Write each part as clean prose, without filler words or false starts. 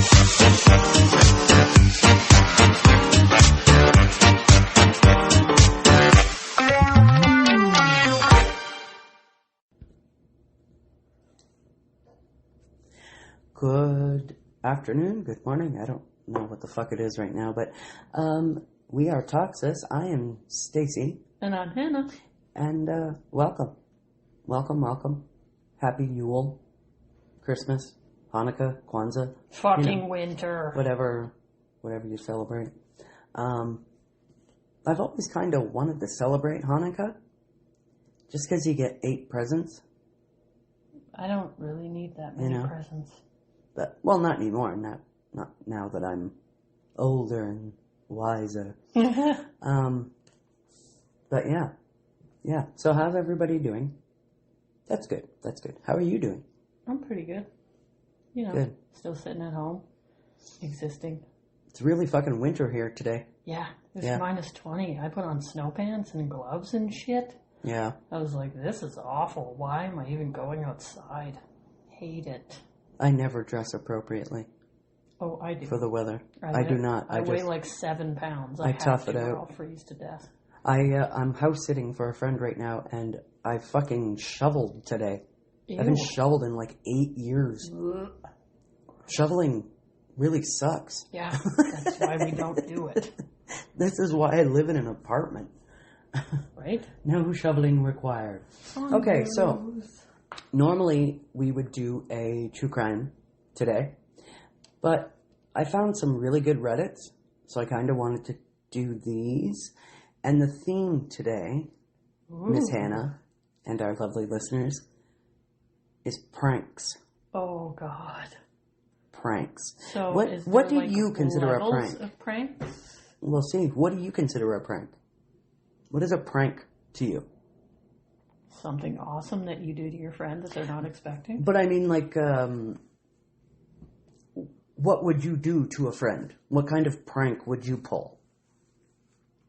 Good afternoon, good morning. I don't know what the fuck it is right now, but we are Toxis. I am Stacy. And I'm Hannah. And welcome. Welcome. Happy Yule, Christmas, Hanukkah, Kwanzaa. Fucking winter. Whatever you celebrate. I've always kind of wanted to celebrate Hanukkah just because you get 8 presents. I don't really need that many presents. But, well, not anymore. Not now that I'm older and wiser. But yeah. So how's everybody doing? That's good. How are you doing? I'm pretty good. Good. Still sitting at home, existing. It's really fucking winter here today. Yeah, it's minus 20. I put on snow pants and gloves and shit. Yeah. I was like, this is awful. Why am I even going outside? Hate it. I never dress appropriately. Oh, I do. For the weather. I do not. I weigh like 7 pounds. I tough it out. Or I'll freeze to death. I'm house sitting for a friend right now, and I fucking shoveled today. Ew. I haven't shoveled in like 8 years. Ugh. Shoveling really sucks. Yeah, that's why we don't do it. This is why I live in an apartment. Right? No shoveling required. Okay, so normally we would do a true crime today, but I found some really good Reddits, so I kind of wanted to do these. And the theme today, Miss Hannah and our lovely listeners, is pranks. Oh, God. Pranks. So what do you consider a prank? Of pranks? We'll see. What do you consider a prank? What is a prank to you? Something awesome that you do to your friend that they're not expecting. But I mean, like, what would you do to a friend? What kind of prank would you pull?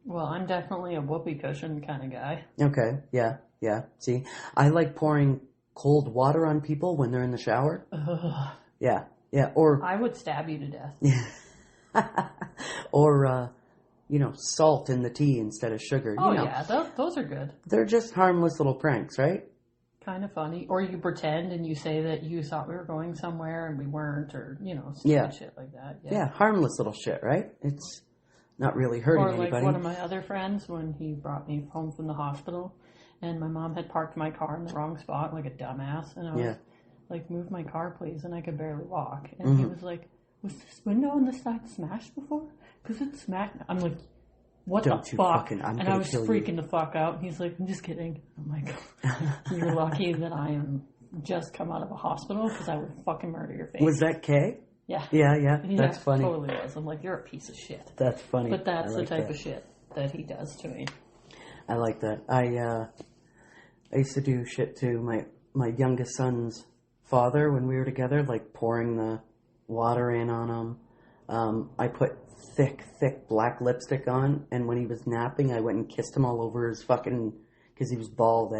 Well, I'm definitely a whoopee cushion kind of guy. Okay, yeah. See, I like pouring cold water on people when they're in the shower. Ugh. Yeah, or... I would stab you to death. Or, salt in the tea instead of sugar. Oh, yeah, those are good. They're just harmless little pranks, right? Kind of funny. Or you pretend and you say that you thought we were going somewhere and we weren't, or, shit like that. Yeah, harmless little shit, right? It's not really hurting anybody. Or like one of my other friends when he brought me home from the hospital and my mom had parked my car in the wrong spot like a dumbass. And I was like, move my car, please. And I could barely walk. And he was like, was this window on the side smashed before? Because it's smacked. I'm like, what the fuck? And I was freaking the fuck out. He's like, I'm just kidding. I'm like, you're lucky that I am just come out of a hospital because I would fucking murder your face. Was that Kay? Yeah. Yeah. That's funny. Totally was. I'm like, you're a piece of shit. That's funny. But that's the type of shit that he does to me. I like that. I used to do shit to my youngest son's father when we were together, like pouring the water in on him. I put thick black lipstick on, and when he was napping, I went and kissed him all over his fucking, because he was bald,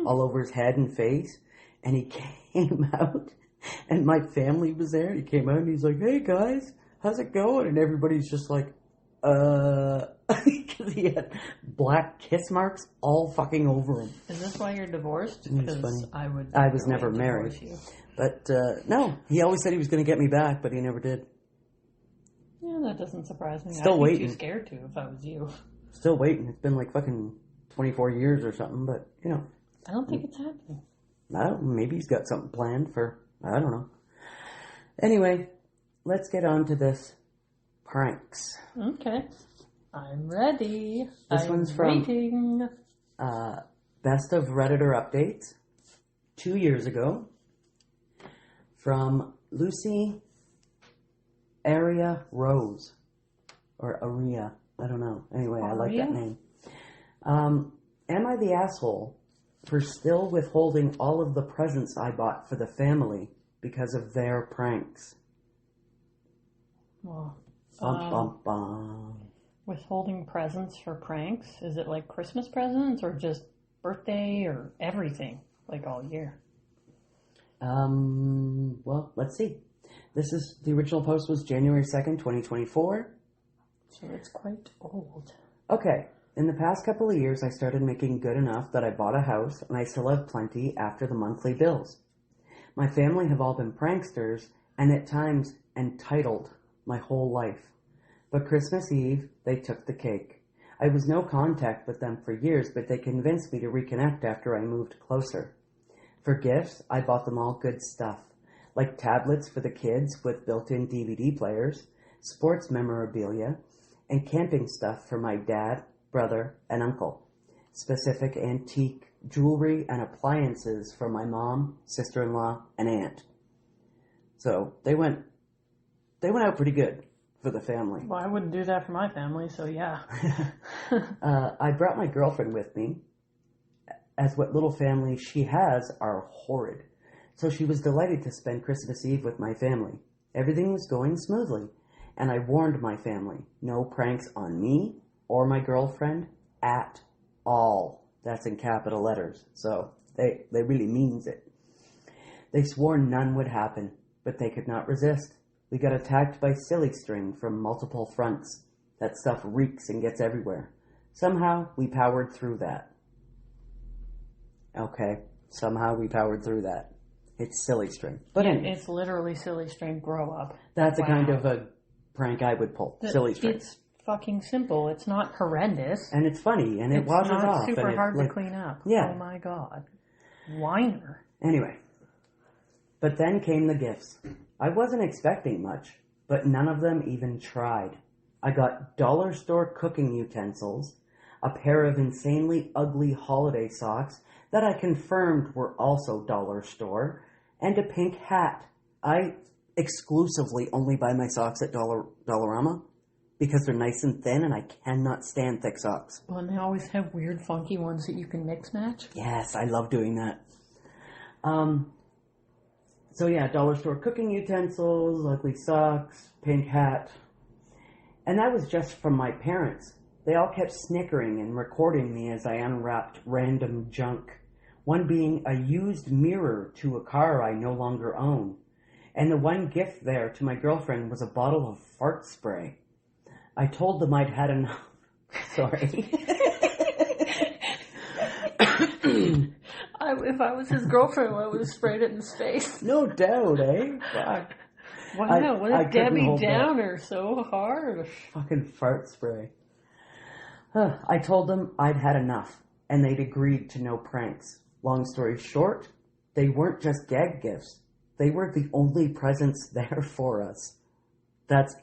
all over his head and face, and he came out, and my family was there, he came out, and he's like, hey guys, how's it going? And everybody's just like, because he had black kiss marks all fucking over him. Is this why you're divorced? It's funny. I was never married. You. But, no, he always said he was going to get me back, but he never did. Yeah, that doesn't surprise me. Still waiting. I'd be too scared to if I was you. Still waiting. It's been like fucking 24 years or something, but, I don't think it's happening. I don't know. Maybe he's got something planned for, I don't know. Anyway, let's get on to this pranks. Okay. I'm ready. This one's from waiting. Best of Redditor Updates 2 years ago from Lucy Aria Rose, or Aria, I don't know. Anyway, I like that name. Am I the asshole for still withholding all of the presents I bought for the family because of their pranks? Well, bum, bum. Withholding presents for pranks? Is it like Christmas presents or just birthday or everything, like all year? Well, let's see. The original post was January 2nd, 2024. So it's quite old. Okay. In the past couple of years, I started making good enough that I bought a house, and I still have plenty after the monthly bills. My family have all been pranksters, and at times entitled my whole life. But Christmas Eve, they took the cake. I was no contact with them for years, but they convinced me to reconnect after I moved closer. For gifts, I bought them all good stuff, like tablets for the kids with built-in DVD players, sports memorabilia, and camping stuff for my dad, brother, and uncle. Specific antique jewelry and appliances for my mom, sister-in-law, and aunt. So they went out pretty good for the family. Well, I wouldn't do that for my family, so yeah. I brought my girlfriend with me, as what little family she has are horrid. So she was delighted to spend Christmas Eve with my family. Everything was going smoothly, and I warned my family, no pranks on me or my girlfriend at all. That's in capital letters, so they really means it. They swore none would happen, but they could not resist. We got attacked by silly string from multiple fronts. That stuff reeks and gets everywhere. Somehow, we powered through that. Okay, somehow we powered through that. It's silly string. But yeah, anyways, it's literally silly string, grow up. that's Wow. a kind of a prank I would pull. Silly string. It's fucking simple. It's not horrendous. And it's funny, and it washes It's not off. super and hard like, to clean up. Yeah. Oh my god. Whiner. Anyway. But then came the gifts. I wasn't expecting much, but none of them even tried. I got dollar store cooking utensils, a pair of insanely ugly holiday socks that I confirmed were also dollar store, and a pink hat. I exclusively only buy my socks at Dollarama because they're nice and thin, and I cannot stand thick socks. Well, and they always have weird, funky ones that you can mix match. Yes, I love doing that. So yeah, dollar store cooking utensils, ugly socks, pink hat. And that was just from my parents. They all kept snickering and recording me as I unwrapped random junk. One being a used mirror to a car I no longer own. And the one gift there to my girlfriend was a bottle of fart spray. I told them I'd had enough. Sorry. If I was his girlfriend, I would have sprayed it in his face. No doubt, eh? Fuck. Wow, what I a couldn't Debbie hold back. Downer, so hard. Fucking fart spray. I told them I'd had enough, and they'd agreed to no pranks. Long story short, they weren't just gag gifts. They were the only presents there for us. That's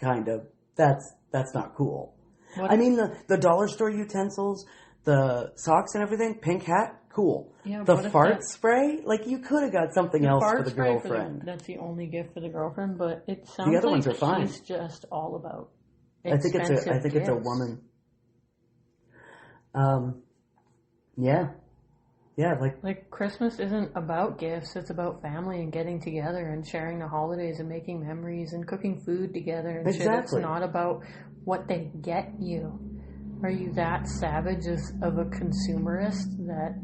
not cool. What? I mean, the dollar store utensils, the socks and everything, pink hat, cool. Yeah, the what if fart that- spray, like you could have got something else for fart the spray girlfriend. that's the only gift for the girlfriend, but it sounds The other like ones are fine. she's just all about I think it's expensive a gifts. woman. Yeah, Like, Christmas isn't about gifts, it's about family and getting together and sharing the holidays and making memories and cooking food together and shit. It's Exactly. not about what they get you. Are you that savage of a consumerist that,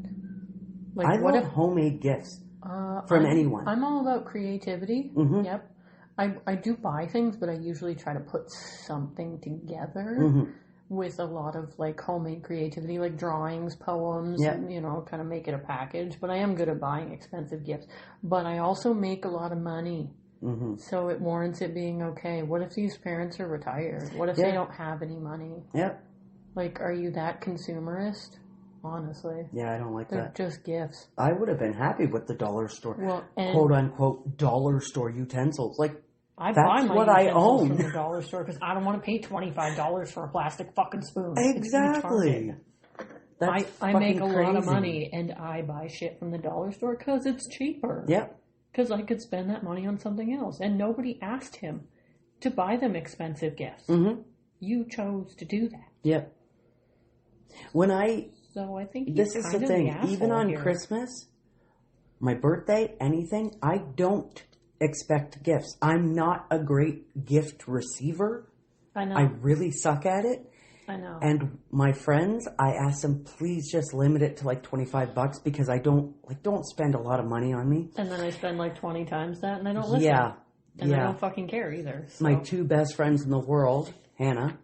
like, I what love if homemade gifts from I'm- anyone. I'm all about creativity. Mhm. Yep. I do buy things, but I usually try to put something together Mhm. with a lot of like homemade creativity, like drawings, poems, Yep. and, kind of make it a package. But I am good at buying expensive gifts. But I also make a lot of money. Mhm. So it warrants it being okay. What if these parents are retired? What if they Yeah. don't have any money? Yep. Like, are you that consumerist? Honestly. Yeah, I don't like They're that. just gifts. I would have been happy with the dollar store, Well, and quote unquote, dollar store utensils. Like, I that's buy my what I utensils own. from the dollar store because I don't want to pay $25 for a plastic fucking spoon. It's Exactly. retarded. That's I make a fucking lot of crazy. money and I buy shit from the dollar store because it's cheaper. Yep. Because I could spend that money on something else. And nobody asked him to buy them expensive gifts. Mm-hmm. You chose to do that. Yep. So I think he's This is kind the of thing. asshole Even on here. Christmas, my birthday, anything, I don't expect gifts. I'm not a great gift receiver. I know. I really suck at it. I know. And my friends, I asked them, please just limit it to like $25 because I don't spend a lot of money on me. And then I spend like 20 times that and I don't listen. Yeah. And I don't fucking care either. So. My two best friends in the world, Hannah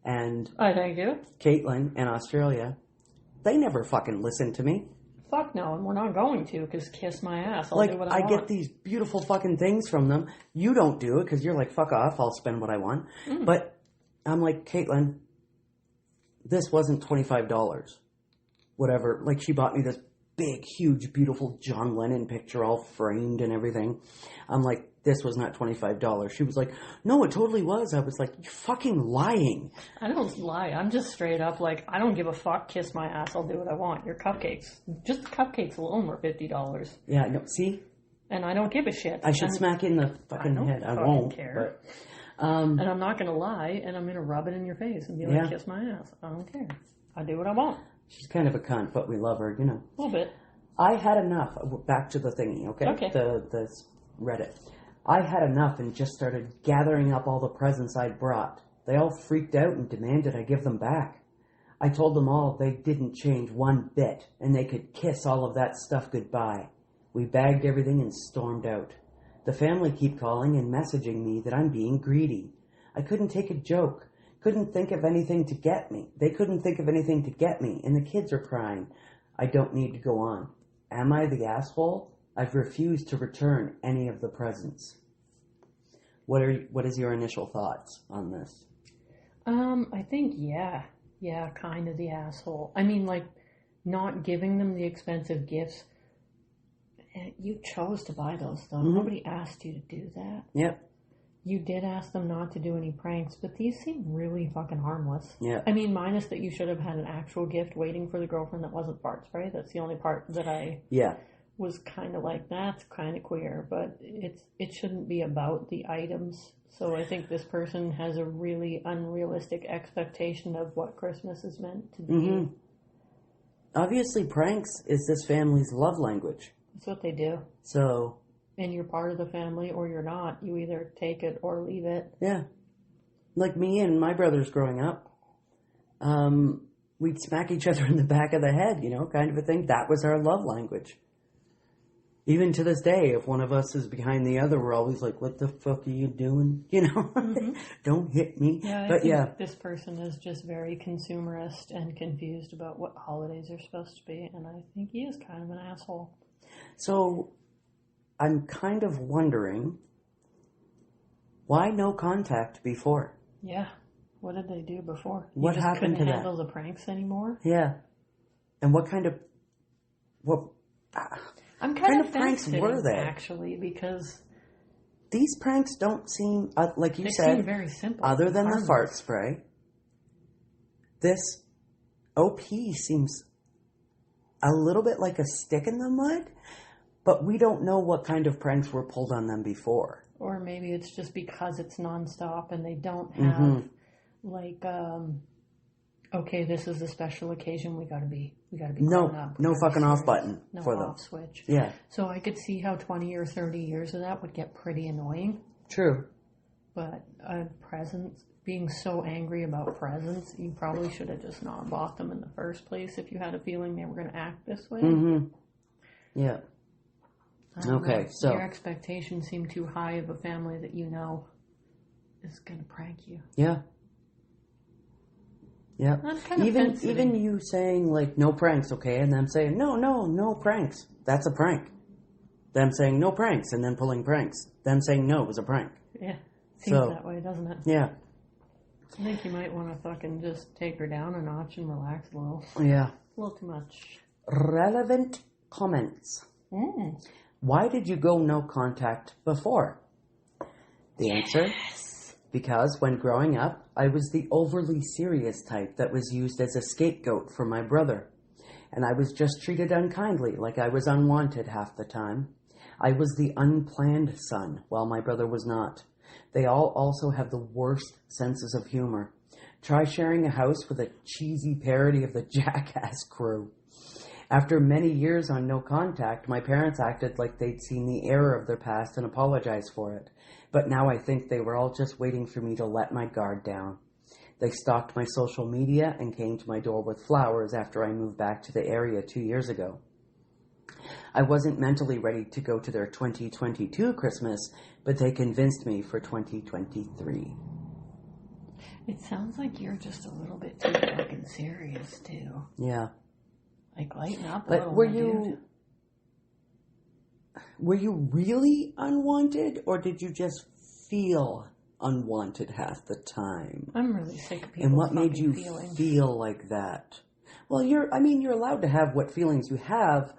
and thank you. Caitlin in Australia, they never fucking listen to me. Fuck no, and we're not going to, because kiss my ass. I'll do what I want. Get these beautiful fucking things from them. You don't do it because you're like, fuck off, I'll spend what I want. But I'm like, Caitlin, this wasn't $25. Whatever. Like, she bought me this big, huge, beautiful John Lennon picture all framed and everything. I'm like, this was not $25. She was like, no, it totally was. I was like, you're fucking lying. I don't lie. I'm just straight up like, I don't give a fuck. Kiss my ass. I'll do what I want. Your cupcakes. Just the cupcakes alone were $50. Yeah, no, see? And I don't give a shit. I should smack you in the fucking head. I won't care. But, and I'm not going to lie, and I'm going to rub it in your face and be like, kiss my ass. I don't care. I do what I want. She's kind of a cunt, but we love her, you know. A little bit. I had enough. Back to the thingy, okay? Okay. The Reddit. I had enough and just started gathering up all the presents I'd brought. They all freaked out and demanded I give them back. I told them all they didn't change one bit, and they could kiss all of that stuff goodbye. We bagged everything and stormed out. The family keep calling and messaging me that I'm being greedy. I couldn't take a joke. Couldn't think of anything to get me. They couldn't think of anything to get me, and the kids are crying. I don't need to go on. Am I the asshole? I've refused to return any of the presents. What is your initial thoughts on this? I think, kind of the asshole. I mean, like, not giving them the expensive gifts. You chose to buy those, though. Mm-hmm. Nobody asked you to do that. Yep. You did ask them not to do any pranks, but these seem really fucking harmless. Yeah. I mean, minus that you should have had an actual gift waiting for the girlfriend that wasn't fart spray. That's the only part that I was kind of like, that's kind of queer, but it shouldn't be about the items. So I think this person has a really unrealistic expectation of what Christmas is meant to be. Mm-hmm. Obviously, pranks is this family's love language. That's what they do. So... And you're part of the family or you're not. You either take it or leave it. Yeah. Like me and my brothers growing up, we'd smack each other in the back of the head, you know, kind of a thing. That was our love language. Even to this day, if one of us is behind the other, we're always like, what the fuck are you doing? You know, don't hit me. Yeah, I think this person is just very consumerist and confused about what holidays are supposed to be. And I think he is kind of an asshole. So... I'm kind of wondering, why no contact before? Yeah. What did they do before? What happened to that? Couldn't handle the pranks anymore? Yeah. And what kind of pranks were they? Actually, because... These pranks don't seem, like you said... They seem very simple. Other than the fart spray, this OP seems a little bit like a stick in the mud. But we don't know what kind of pranks were pulled on them before. Or maybe it's just because it's nonstop and they don't have, okay, this is a special occasion. We gotta be up. No fucking off button for them. No off switch. Yeah. So I could see how 20 or 30 years of that would get pretty annoying. True. But presents, being so angry about presents, you probably should have just not bought them in the first place if you had a feeling they were going to act this way. Mm-hmm. Yeah. Okay, so... Your expectations seem too high of a family that you know is going to prank you. Yeah. Yeah. That's kind of even you saying, like, no pranks, okay, and them saying, no pranks. That's a prank. Them saying, no pranks, and then pulling pranks. Them saying, no, it was a prank. Yeah. Seems that way, doesn't it? Yeah. I think you might want to fucking just take her down a notch and relax a little. Yeah. A little too much. Relevant comments. Why did you go no contact before? The answer? Because when growing up, I was the overly serious type that was used as a scapegoat for my brother. And I was just treated unkindly, like I was unwanted half the time. I was the unplanned son, while my brother was not. They all also have the worst senses of humor. Try sharing a house with a cheesy parody of the Jackass crew. After many years on no contact, my parents acted like they'd seen the error of their past and apologized for it. But now I think they were all just waiting for me to let my guard down. They stalked my social media and came to my door with flowers after I moved back to the area 2 years ago. I wasn't mentally ready to go to their 2022 Christmas, but they convinced me for 2023. It sounds like you're just a little bit too fucking serious, too. Yeah. Like, lighten up a But little, were you really unwanted, or did you just feel unwanted half the time? I'm really sick of people. And what made you feelings. feel like that? Well, you're allowed to have what feelings you have,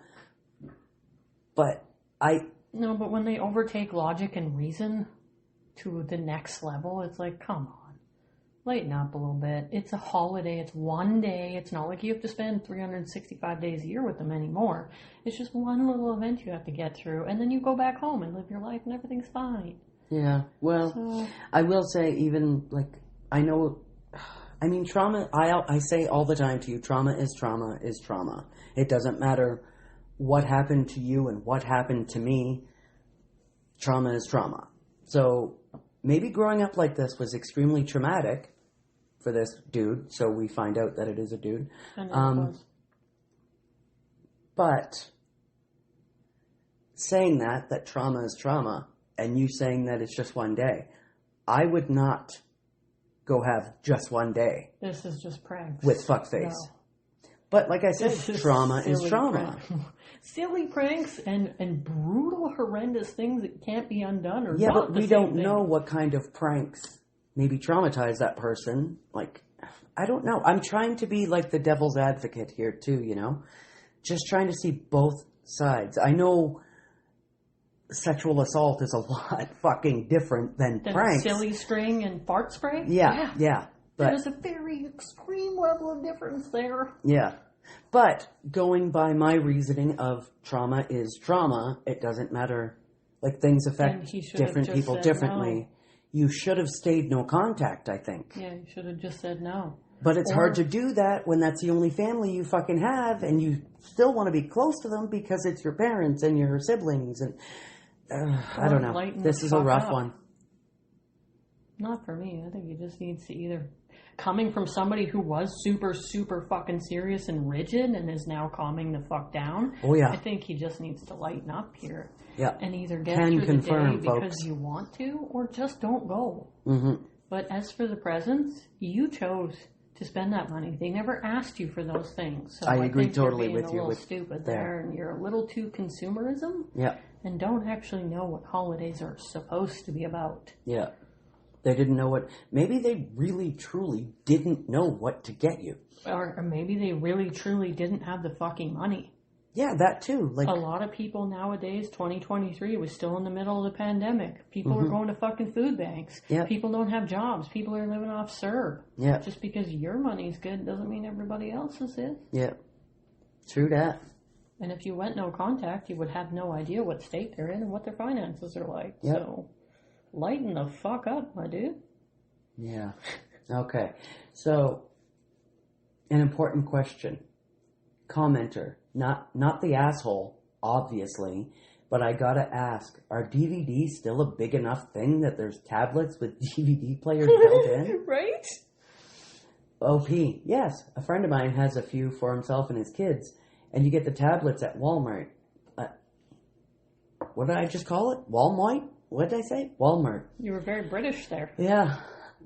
but No, but when they overtake logic and reason to the next level, it's like, come on. Lighten up a little bit. It's a holiday. It's one day. It's not like you have to spend 365 days a year with them anymore. It's just one little event you have to get through, and then you go back home and live your life, and everything's fine. Yeah, well, I will say, even, like, trauma, I say all the time to you, trauma is trauma is trauma. It doesn't matter what happened to you and what happened to me. Trauma is trauma. So maybe growing up like this was extremely traumatic for this dude, so we find out that it is a dude. I know it was. But saying that trauma is trauma, and you saying that it's just one day, I would not go have just one day. This is just pranks. With fuckface. No. But like I said, trauma is trauma. Silly pranks and brutal, horrendous things that can't be undone. Or yeah, but we don't know what kind of pranks maybe traumatize that person. Like, I don't know. I'm trying to be like the devil's advocate here too, you know? Just trying to see both sides. I know sexual assault is a lot fucking different than pranks. Silly string and fart spray? Yeah. But there's a very extreme level of difference there. Yeah. But going by my reasoning of trauma is trauma, it doesn't matter. Like, things affect different people differently. No. You should have stayed no contact, I think. Yeah, you should have just said no. But it's hard to do that when that's the only family you fucking have, and you still want to be close to them because it's your parents and your siblings. And I don't know. This is a rough one. Not for me. I think he just needs to either... Coming from somebody who was super, super fucking serious and rigid and is now calming the fuck down. Oh, yeah. I think he just needs to lighten up here. Yeah. And either get through the day because you want to, or just don't go. Mm-hmm. But as for the presents, you chose to spend that money. They never asked you for those things. So I agree think totally you're being with you. a little stupid there, and you're a little too consumerism. Yeah. And don't actually know what holidays are supposed to be about. Yeah. They didn't know what... Maybe they really, truly didn't know what to get you. Or maybe they really, truly didn't have the fucking money. Yeah, that too. Like, a lot of people nowadays, 2023, was still in the middle of the pandemic. People are going to fucking food banks. Yep. People don't have jobs. People are living off CERB. Yeah. Just because your money's good doesn't mean everybody else's is. Yeah. True that. And if you went no contact, you would have no idea what state they're in and what their finances are like. Yep. So... lighten the fuck up, my dude. Yeah. Okay. So, an important question. Commenter. Not the asshole, obviously, but I gotta ask, are DVDs still a big enough thing that there's tablets with DVD players built in? Right? OP. Yes. A friend of mine has a few for himself and his kids, and you get the tablets at Walmart. What did I just call it? Walmart? What did I say? Walmart. You were very British there. Yeah.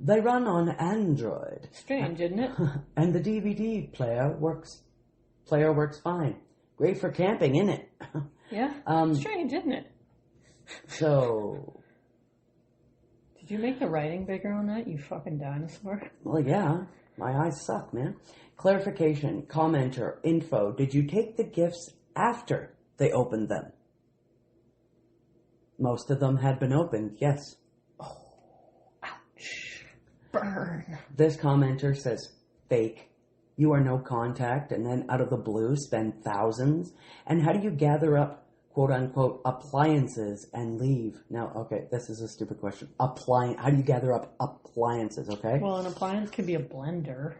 They run on Android. Strange, isn't it? And the DVD player works fine. Great for camping, isn't it? Yeah. Strange, isn't it? So... Did you make the writing bigger on that, you fucking dinosaur? Well, yeah. My eyes suck, man. Clarification, commenter, info. Did you take the gifts after they opened them? Most of them had been opened, yes. Oh, ouch. Burn. This commenter says, fake. You are no contact, and then out of the blue spend thousands. And how do you gather up, quote unquote, appliances and leave? Now, okay, this is a stupid question. How do you gather up appliances, okay? Well, an appliance could be a blender.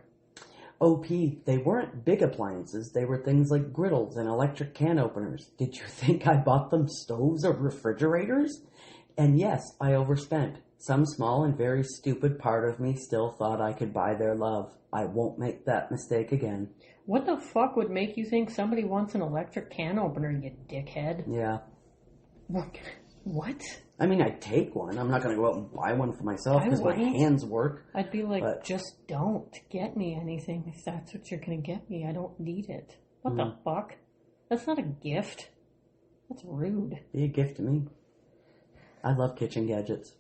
OP, they weren't big appliances. They were things like griddles and electric can openers. Did you think I bought them stoves or refrigerators? And yes, I overspent. Some small and very stupid part of me still thought I could buy their love. I won't make that mistake again. What the fuck would make you think somebody wants an electric can opener, you dickhead? Yeah. What? I mean, I'd take one. I'm not going to go out and buy one for myself because my hands work. I'd be like, just don't get me anything if that's what you're going to get me. I don't need it. What the fuck? That's not a gift. That's rude. Be a gift to me. I love kitchen gadgets.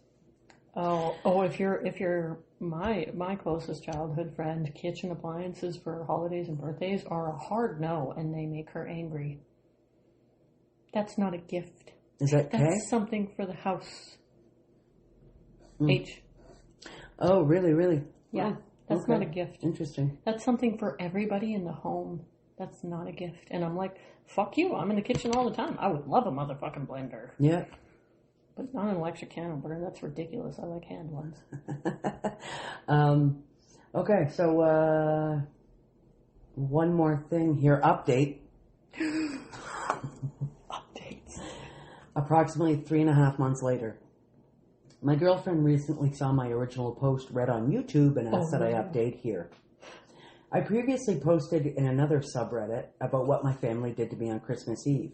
Oh! If you're my closest childhood friend, kitchen appliances for holidays and birthdays are a hard no, and they make her angry. That's not a gift. Is that K? That's something for the house. H. Oh, really, really? Yeah, that's not a gift. Interesting. That's something for everybody in the home. That's not a gift. And I'm like, fuck you, I'm in the kitchen all the time. I would love a motherfucking blender. Yeah. But not an electric can opener. That's ridiculous. I like hand ones. Okay, so one more thing here. Update. Updates. Approximately 3.5 months later. My girlfriend recently saw my original post read on YouTube and asked that I update here. I previously posted in another subreddit about what my family did to me on Christmas Eve.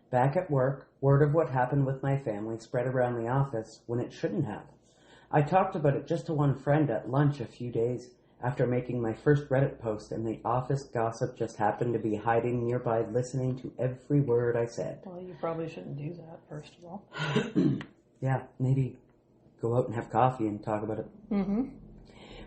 Back at work, word of what happened with my family spread around the office when it shouldn't have. I talked about it just to one friend at lunch a few days after making my first Reddit post, and the office gossip just happened to be hiding nearby listening to every word I said. Well, you probably shouldn't do that, first of all. Yeah, maybe go out and have coffee and talk about it. Mm-hmm.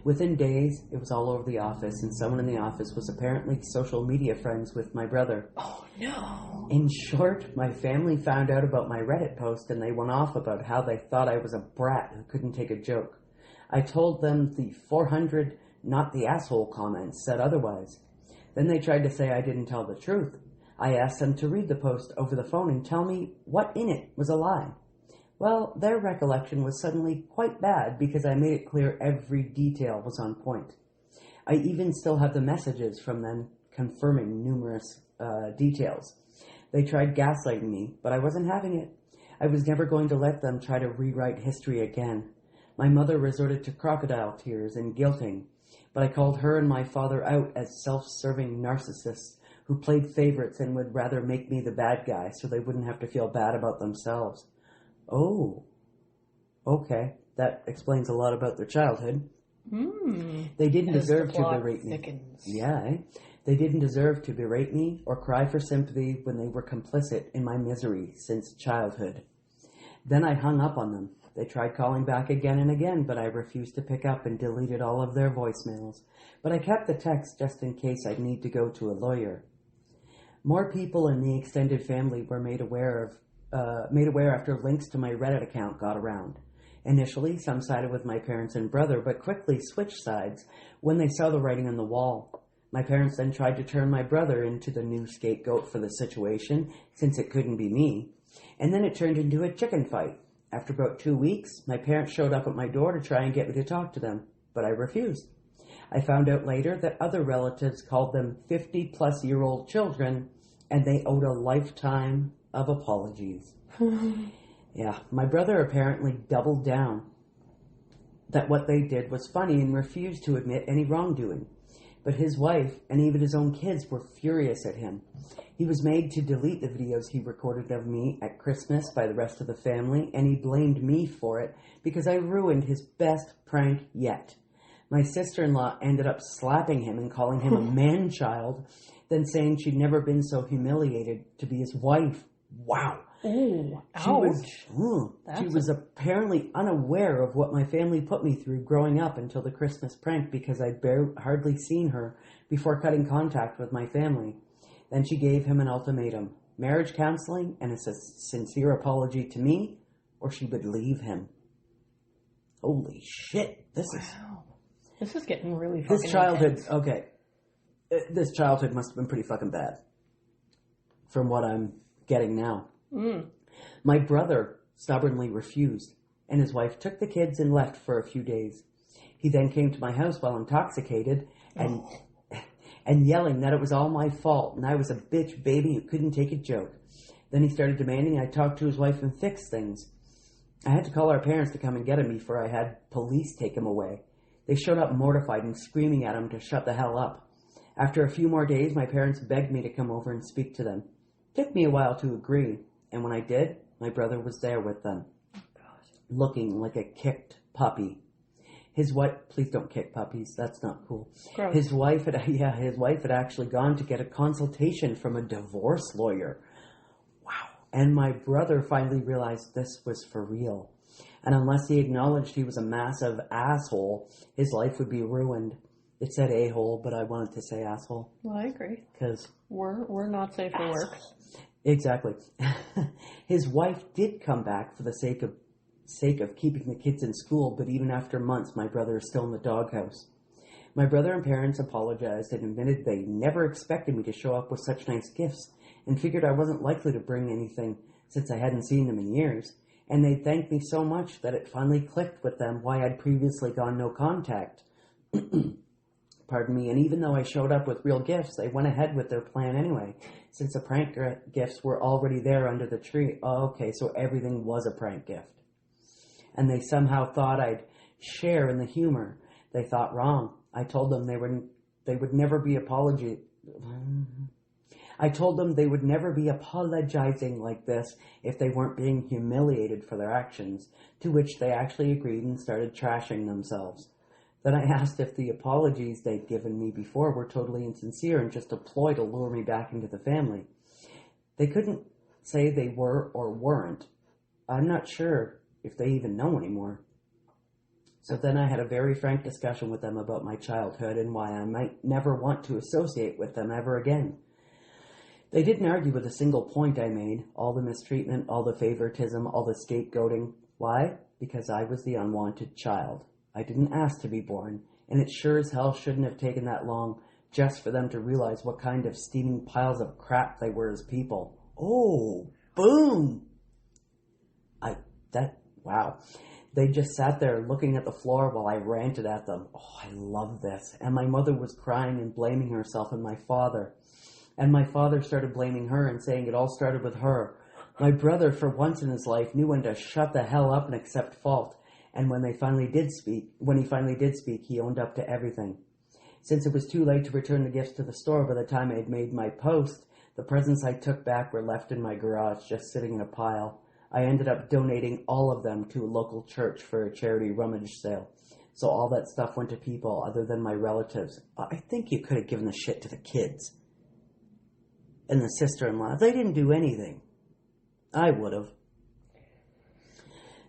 Within days, it was all over the office, and someone in the office was apparently social media friends with my brother. Oh, no. In short, my family found out about my Reddit post, and they went off about how they thought I was a brat who couldn't take a joke. I told them the 400 not the asshole comments said otherwise. Then they tried to say I didn't tell the truth. I asked them to read the post over the phone and tell me what in it was a lie. Well, their recollection was suddenly quite bad because I made it clear every detail was on point. I even still have the messages from them confirming numerous details. They tried gaslighting me, but I wasn't having it. I was never going to let them try to rewrite history again. My mother resorted to crocodile tears and guilting, but I called her and my father out as self-serving narcissists who played favorites and would rather make me the bad guy so they wouldn't have to feel bad about themselves. Oh, okay. That explains a lot about their childhood. They didn't deserve to berate me. Yeah, eh? They didn't deserve to berate me or cry for sympathy when they were complicit in my misery since childhood. Then I hung up on them. They tried calling back again and again, but I refused to pick up and deleted all of their voicemails. But I kept the text just in case I'd need to go to a lawyer. More people in the extended family were made aware after links to my Reddit account got around. Initially, some sided with my parents and brother, but quickly switched sides when they saw the writing on the wall. My parents then tried to turn my brother into the new scapegoat for the situation, since it couldn't be me. And then it turned into a chicken fight. After about 2 weeks, my parents showed up at my door to try and get me to talk to them, but I refused. I found out later that other relatives called them 50-plus-year-old children, and they owed a lifetime of apologies. Yeah, my brother apparently doubled down that what they did was funny and refused to admit any wrongdoing. But his wife and even his own kids were furious at him. He was made to delete the videos he recorded of me at Christmas by the rest of the family, and he blamed me for it because I ruined his best prank yet. My sister-in-law ended up slapping him and calling him a man-child, then saying she'd never been so humiliated to be his wife. Wow. Ooh, ouch. She was apparently unaware of what my family put me through growing up until the Christmas prank because I'd hardly seen her before cutting contact with my family. Then she gave him an ultimatum, marriage counseling and a sincere apology to me, or she would leave him. Holy shit. This is getting really fucking This childhood, intense. Okay. This childhood must have been pretty fucking bad. From what I'm getting now. My brother stubbornly refused, and his wife took the kids and left for a few days. He then came to my house while intoxicated and yelling that it was all my fault and I was a bitch baby who couldn't take a joke. Then he started demanding I talk to his wife and fix things. I had to call our parents to come and get him before I had police take him away. They showed up mortified and screaming at him to shut the hell up. After a few more days, my parents begged me to come over and speak to them. It took me a while to agree, and when I did, my brother was there with them, looking like a kicked puppy. His wife, please don't kick puppies, that's not cool. Gross. His wife had actually gone to get a consultation from a divorce lawyer. Wow. And my brother finally realized this was for real. And unless he acknowledged he was a massive asshole, his life would be ruined. It said a-hole, but I wanted to say asshole. Well, I agree. Because we're not safe for work. Exactly. His wife did come back for the sake of keeping the kids in school, but even after months, my brother is still in the doghouse. My brother and parents apologized and admitted they never expected me to show up with such nice gifts and figured I wasn't likely to bring anything since I hadn't seen them in years. And they thanked me so much that it finally clicked with them why I'd previously gone no contact. Pardon me. And even though I showed up with real gifts, they went ahead with their plan anyway, since the prank gifts were already there under the tree. Oh, okay, so everything was a prank gift. And they somehow thought I'd share in the humor. They thought wrong. I told them they would never be apologizing like this if they weren't being humiliated for their actions, to which they actually agreed and started trashing themselves. Then I asked if the apologies they'd given me before were totally insincere and just a ploy to lure me back into the family. They couldn't say they were or weren't. I'm not sure if they even know anymore. So then I had a very frank discussion with them about my childhood and why I might never want to associate with them ever again. They didn't argue with a single point I made, all the mistreatment, all the favoritism, all the scapegoating. Why? Because I was the unwanted child. I didn't ask to be born, and it sure as hell shouldn't have taken that long just for them to realize what kind of steaming piles of crap they were as people. Oh, boom! Wow. They just sat there looking at the floor while I ranted at them. Oh, I love this. And my mother was crying and blaming herself and my father. And my father started blaming her and saying it all started with her. My brother, for once in his life, knew when to shut the hell up and accept fault. And when he finally did speak, he owned up to everything. Since it was too late to return the gifts to the store by the time I had made my post, the presents I took back were left in my garage, just sitting in a pile. I ended up donating all of them to a local church for a charity rummage sale. So all that stuff went to people other than my relatives. I think you could have given the shit to the kids. And the sister-in-law. They didn't do anything. I would have.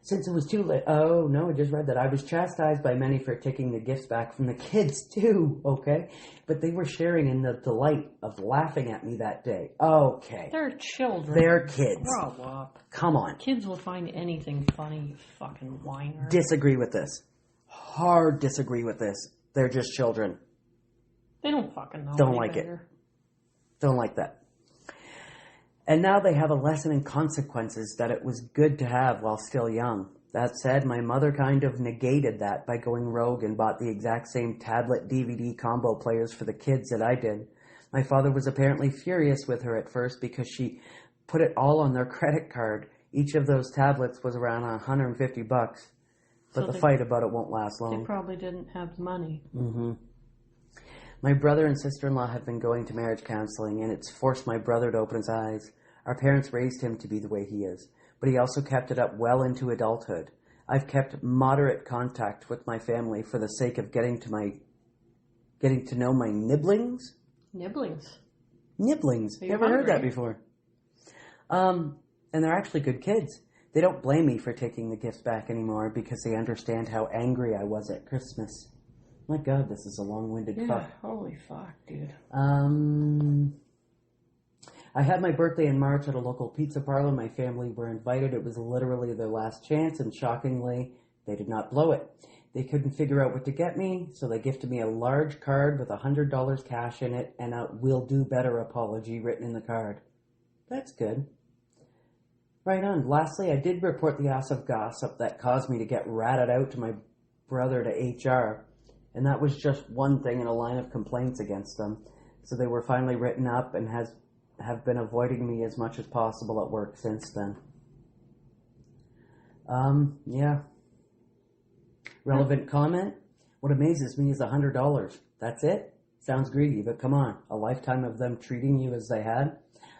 Since it was too late... Oh, no, I just read that. I was chastised by many for taking the gifts back from the kids, too, okay? But they were sharing in the delight of laughing at me that day. Okay. They're children. They're kids. Grow up. Come on. Kids will find anything funny, you fucking whiner. Disagree with this. Hard disagree with this. They're just children. They don't fucking know. Don't like it. Don't like that. And now they have a lesson in consequences that it was good to have while still young. That said, my mother kind of negated that by going rogue and bought the exact same tablet DVD combo players for the kids that I did. My father was apparently furious with her at first because she put it all on their credit card. Each of those tablets was around $150, but so the fight about it won't last long. They probably didn't have the money. Mm-hmm. My brother and sister-in-law have been going to marriage counseling, and it's forced my brother to open his eyes. Our parents raised him to be the way he is, but he also kept it up well into adulthood. I've kept moderate contact with my family for the sake of getting to know my nibblings. Nibblings. Never heard that before. And they're actually good kids. They don't blame me for taking the gifts back anymore because they understand how angry I was at Christmas. My God, this is a long-winded fuck. Yeah, holy fuck, dude. I had my birthday in March at a local pizza parlor. My family were invited. It was literally their last chance, and shockingly, they did not blow it. They couldn't figure out what to get me, so they gifted me a large card with $100 cash in it and a "will do better" apology written in the card. That's good. Right on. Lastly, I did report the ass of gossip that caused me to get ratted out to my brother to HR. And that was just one thing in a line of complaints against them. So they were finally written up and have been avoiding me as much as possible at work since then. Yeah. Relevant comment? What amazes me is $100. That's it? Sounds greedy, but come on. A lifetime of them treating you as they had?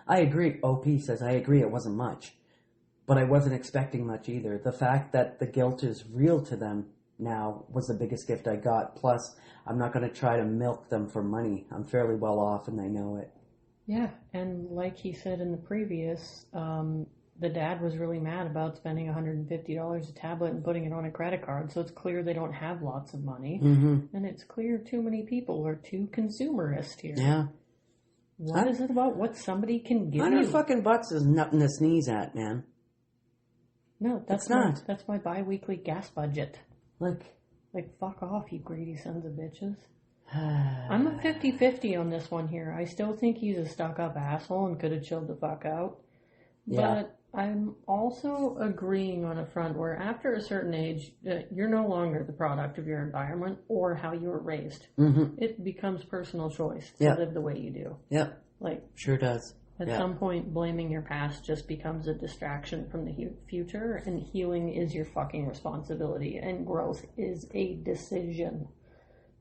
I agree. OP says, I agree it wasn't much. But I wasn't expecting much either. The fact that the guilt is real to them now was the biggest gift I got. Plus, I'm not going to try to milk them for money. I'm fairly well off and they know it. Yeah, and like he said in the previous, the dad was really mad about spending $150 a tablet and putting it on a credit card, so it's clear they don't have lots of money. Mm-hmm. And it's clear too many people are too consumerist here. Yeah. What is it about what somebody can give $100 you? fucking bucks is nothing to sneeze at, man. No, that's not. That's my bi-weekly gas budget. Like, fuck off, you greedy sons of bitches. I'm a 50-50 on this one here. I still think he's a stuck-up asshole and could have chilled the fuck out. Yeah. But I'm also agreeing on a front where after a certain age, you're no longer the product of your environment or how you were raised. Mm-hmm. It becomes personal choice to live the way you do. Yep. Like, sure does. At some point, blaming your past just becomes a distraction from the future, and healing is your fucking responsibility, and growth is a decision.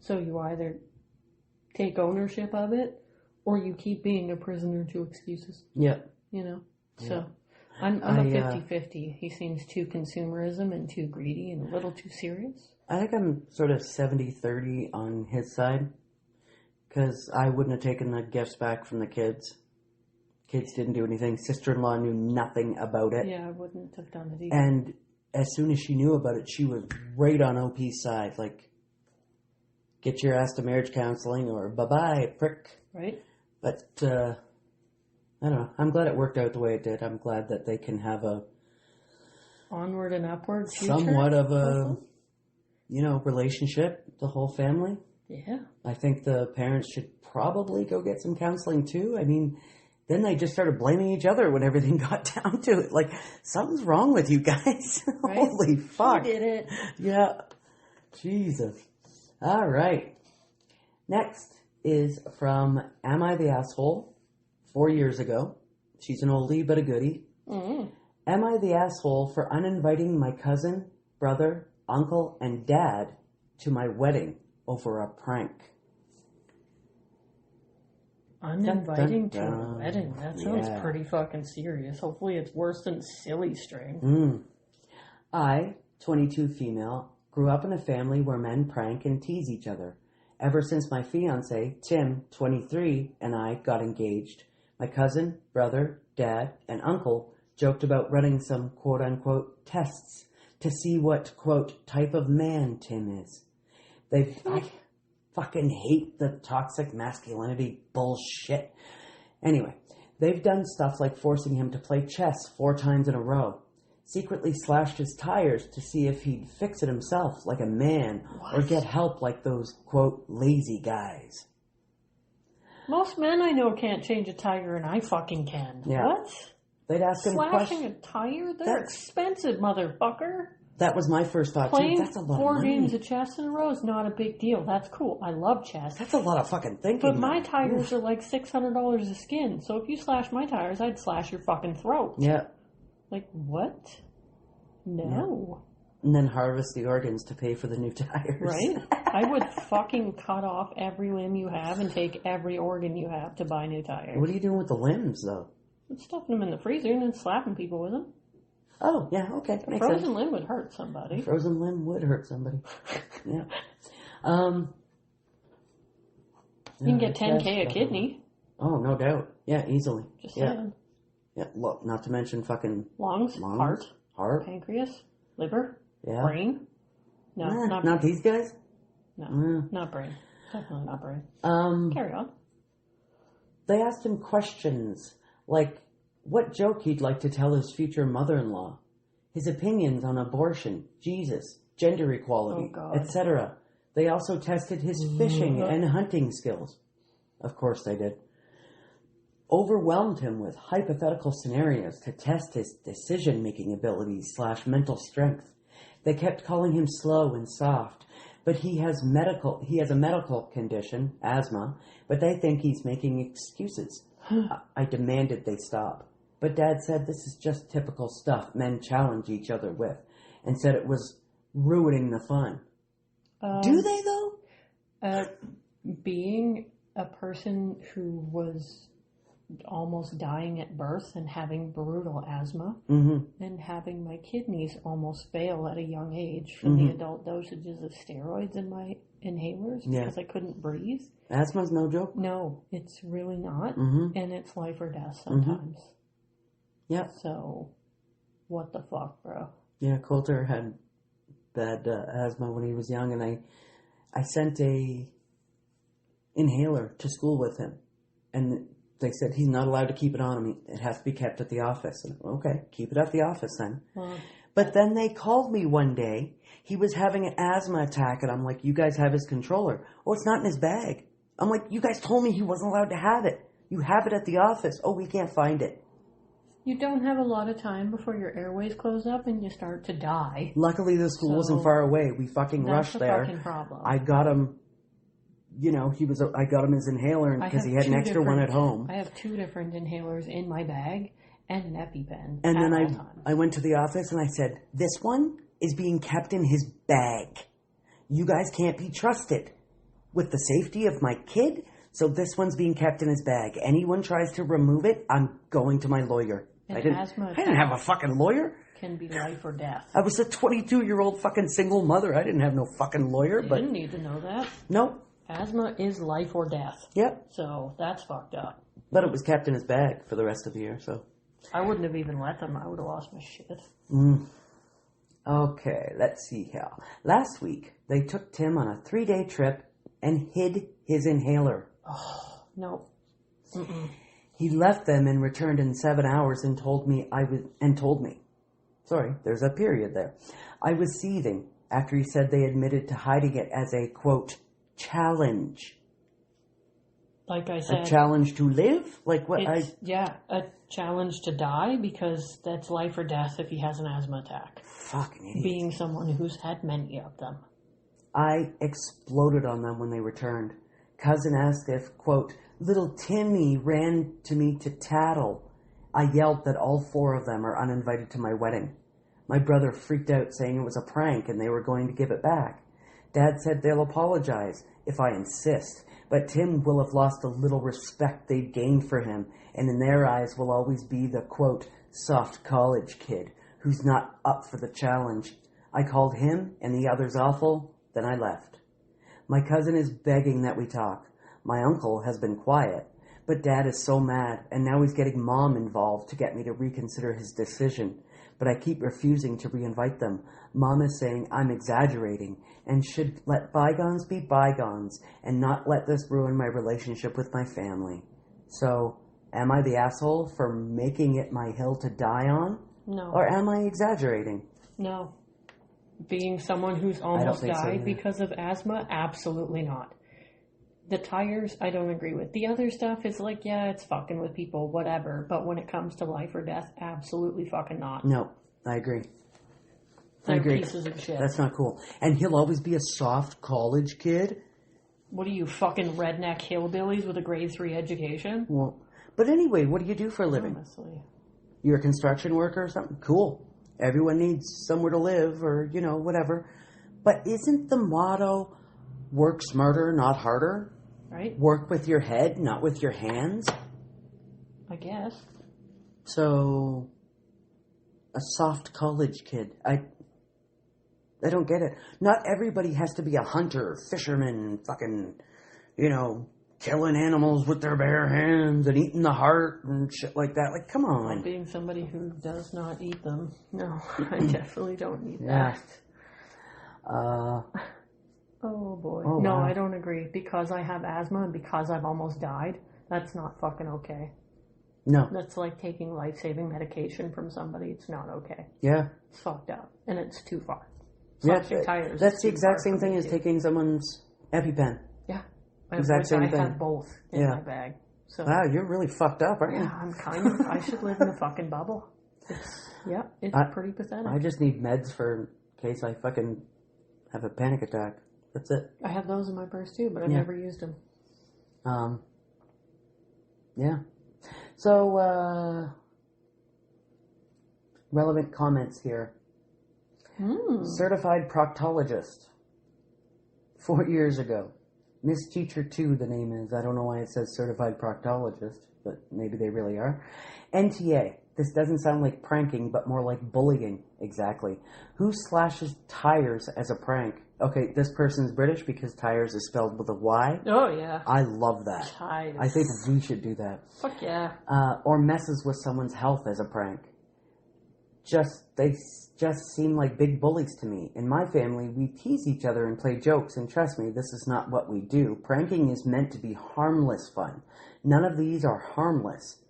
So you either take ownership of it, or you keep being a prisoner to excuses. Yep. You know? So, I'm a 50-50. He seems too consumerism and too greedy and a little too serious. I think I'm sort of 70-30 on his side, because I wouldn't have taken the gifts back from the kids. Kids didn't do anything. Sister-in-law knew nothing about it. Yeah, I wouldn't have done it either. And as soon as she knew about it, she was right on OP's side. Like, get your ass to marriage counseling or bye-bye, prick. Right. But, I don't know. I'm glad it worked out the way it did. I'm glad that they can have a... onward and upward future. Somewhat of a, relationship, the whole family. Yeah. I think the parents should probably go get some counseling too. I mean... Then they just started blaming each other when everything got down to it. Like, something's wrong with you guys. Right? Holy fuck. You did it. Yeah. Jesus. All right. Next is from Am I the Asshole? 4 years ago. She's an oldie but a goodie. Mm. Am I the asshole for uninviting my cousin, brother, uncle, and dad to my wedding over a prank? Uninviting to a wedding. That sounds pretty fucking serious. Hopefully it's worse than silly string. I, 22 female, grew up in a family where men prank and tease each other. Ever since my fiancé, Tim, 23, and I got engaged, my cousin, brother, dad, and uncle joked about running some quote-unquote tests to see what, quote, type of man Tim is. I fucking hate the toxic masculinity bullshit. Anyway, they've done stuff like forcing him to play chess 4 times in a row, secretly slashed his tires to see if he'd fix it himself like a man, or get help like those, quote, lazy guys. Most men I know can't change a tire, and I fucking can. Yeah. What? They'd ask him Slashing a tire? They're expensive, motherfucker. That was my first thought, Playing too. That's a lot of money. 4 games of chess in a row is not a big deal. That's cool. I love chess. That's a lot of fucking thinking. But my tires are like $600 a skin, so if you slash my tires, I'd slash your fucking throat. Yeah. Like, what? No. Yeah. And then harvest the organs to pay for the new tires. Right? I would fucking cut off every limb you have and take every organ you have to buy new tires. What are you doing with the limbs, though? I'm stuffing them in the freezer and then slapping people with them. Oh, yeah, okay. A frozen limb would hurt somebody. A frozen limb would hurt somebody. Yeah. You can get $10K a kidney. Oh, no doubt. Yeah, easily. Just saying. Yeah, look, not to mention fucking... Lungs, heart, pancreas, liver, brain. No, not these guys? No, not brain. Definitely not brain. Carry on. They asked him questions like what joke he'd like to tell his future mother-in-law, his opinions on abortion, Jesus, gender equality, etc. They also tested his fishing and hunting skills. Of course they did. Overwhelmed him with hypothetical scenarios to test his decision-making abilities / mental strength. They kept calling him slow and soft, but he has a medical condition, asthma, but they think he's making excuses. I demanded they stop. But Dad said this is just typical stuff men challenge each other with. and said it was ruining the fun. Do they, though? Being a person who was almost dying at birth and having brutal asthma and having my kidneys almost fail at a young age from the adult dosages of steroids in my inhalers because I couldn't breathe. Asthma's no joke? No, it's really not. And it's life or death sometimes. Yeah. So, what the fuck, bro? Yeah, Coulter had bad asthma when he was young, and I sent a inhaler to school with him, and they said he's not allowed to keep it on him. It has to be kept at the office. And okay, keep it at the office then. But then they called me one day. He was having an asthma attack, and I'm like, you guys have his controller. Oh, it's not in his bag. I'm like, you guys told me he wasn't allowed to have it. You have it at the office. Oh, we can't find it. You don't have a lot of time before your airways close up and you start to die. Luckily, the school wasn't far away. We fucking rushed there. That's a fucking problem. I got him, I got him his inhaler because he had an extra one at home. I have 2 different inhalers in my bag and an EpiPen. And then I went to the office and I said, this one is being kept in his bag. You guys can't be trusted with the safety of my kid, so this one's being kept in his bag. Anyone tries to remove it, I'm going to my lawyer. I didn't have a fucking lawyer. Can be life or death. I was a 22-year-old fucking single mother. I didn't have no fucking lawyer. You didn't need to know that. No. Asthma is life or death. Yep. So that's fucked up. But it was kept in his bag for the rest of the year, so. I wouldn't have even let them. I would have lost my shit. Okay, let's see here. Last week, they took Tim on a 3-day trip and hid his inhaler. Oh, no. He left them and returned in 7 hours and told me. Sorry, there's a period there. I was seething after he said they admitted to hiding it as a, quote, challenge. Like I said. A challenge to live? Like what? Yeah, a challenge to die because that's life or death if he has an asthma attack. Fucking idiot. Being someone who's had many of them. I exploded on them when they returned. Cousin asked if, quote, little Timmy ran to me to tattle. I yelled that all 4 of them are uninvited to my wedding. My brother freaked out saying it was a prank and they were going to give it back. Dad said they'll apologize if I insist, but Tim will have lost a little respect they'd gained for him, and in their eyes will always be the, quote, soft college kid who's not up for the challenge. I called him and the others awful, then I left. My cousin is begging that we talk. My uncle has been quiet, but Dad is so mad, and now he's getting Mom involved to get me to reconsider his decision. But I keep refusing to reinvite them. Mom is saying I'm exaggerating and should let bygones be bygones and not let this ruin my relationship with my family. So, am I the asshole for making it my hill to die on? No. Or am I exaggerating? No. Being someone who's almost died so, because of asthma? Absolutely not. The tires, I don't agree with. The other stuff is like, yeah, it's fucking with people, whatever. But when it comes to life or death, absolutely fucking not. No, I agree. They're pieces of shit. That's not cool. And he'll always be a soft college kid. What are you, fucking redneck hillbillies with a grade 3 education? Well, but anyway, what do you do for a living? Honestly. You're a construction worker or something? Cool. Everyone needs somewhere to live or, whatever. But isn't the motto, work smarter, not harder? Right. Work with your head, not with your hands? I guess. So, a soft college kid. I don't get it. Not everybody has to be a hunter, fisherman, fucking, killing animals with their bare hands and eating the heart and shit like that. Like, come on. Well, being somebody who does not eat them. No, I definitely don't need that. Oh boy. Oh, no, wow. I don't agree. Because I have asthma and because I've almost died, that's not fucking okay. No. That's like taking life-saving medication from somebody. It's not okay. Yeah. It's fucked up. And it's too far. Tires. That's the exact same thing as taking someone's EpiPen. Yeah. Exact same thing. I have both in my bag. So, wow, you're really fucked up, aren't you? Yeah, I'm kind of. I should live in a fucking bubble. It's pretty pathetic. I just need meds for in case I fucking have a panic attack. That's it. I have those in my purse too, but I've never used them. Yeah. So, relevant comments here. Certified proctologist. 4 years ago. Miss Teacher 2, the name is. I don't know why it says certified proctologist, but maybe they really are. NTA. This doesn't sound like pranking, but more like bullying. Exactly. Who slashes tires as a prank? Okay, this person's British because tires is spelled with a Y. Oh, yeah. I love that. Tires. I think we should do that. Fuck yeah. Or messes with someone's health as a prank. They just seem like big bullies to me. In my family, we tease each other and play jokes, and trust me, this is not what we do. Pranking is meant to be harmless fun. None of these are harmless.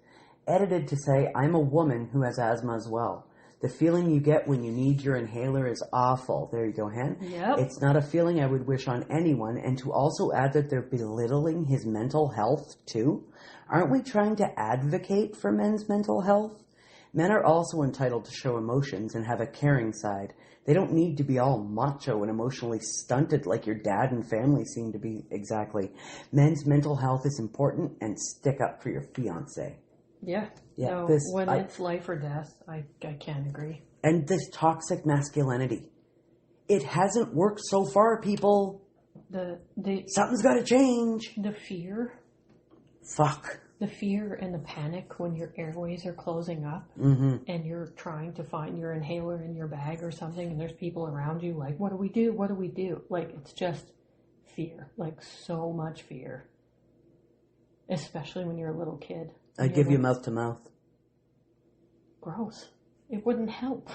Edited to say, I'm a woman who has asthma as well. The feeling you get when you need your inhaler is awful. There you go, Han. Yep. It's not a feeling I would wish on anyone, and to also add that they're belittling his mental health, too? Aren't we trying to advocate for men's mental health? Men are also entitled to show emotions and have a caring side. They don't need to be all macho and emotionally stunted like your dad and family seem to be. Exactly. Men's mental health is important, and stick up for your fiancé. Yeah. Yeah. No, when it's life or death, I can't agree. And this toxic masculinity. It hasn't worked so far, people. Something's got to change. The fear. Fuck. The fear and the panic when your airways are closing up and you're trying to find your inhaler in your bag or something and there's people around you like, what do we do? What do we do? Like, it's just fear. Like, so much fear. Especially when you're a little kid. I'd give you mouth to mouth. Gross. It wouldn't help.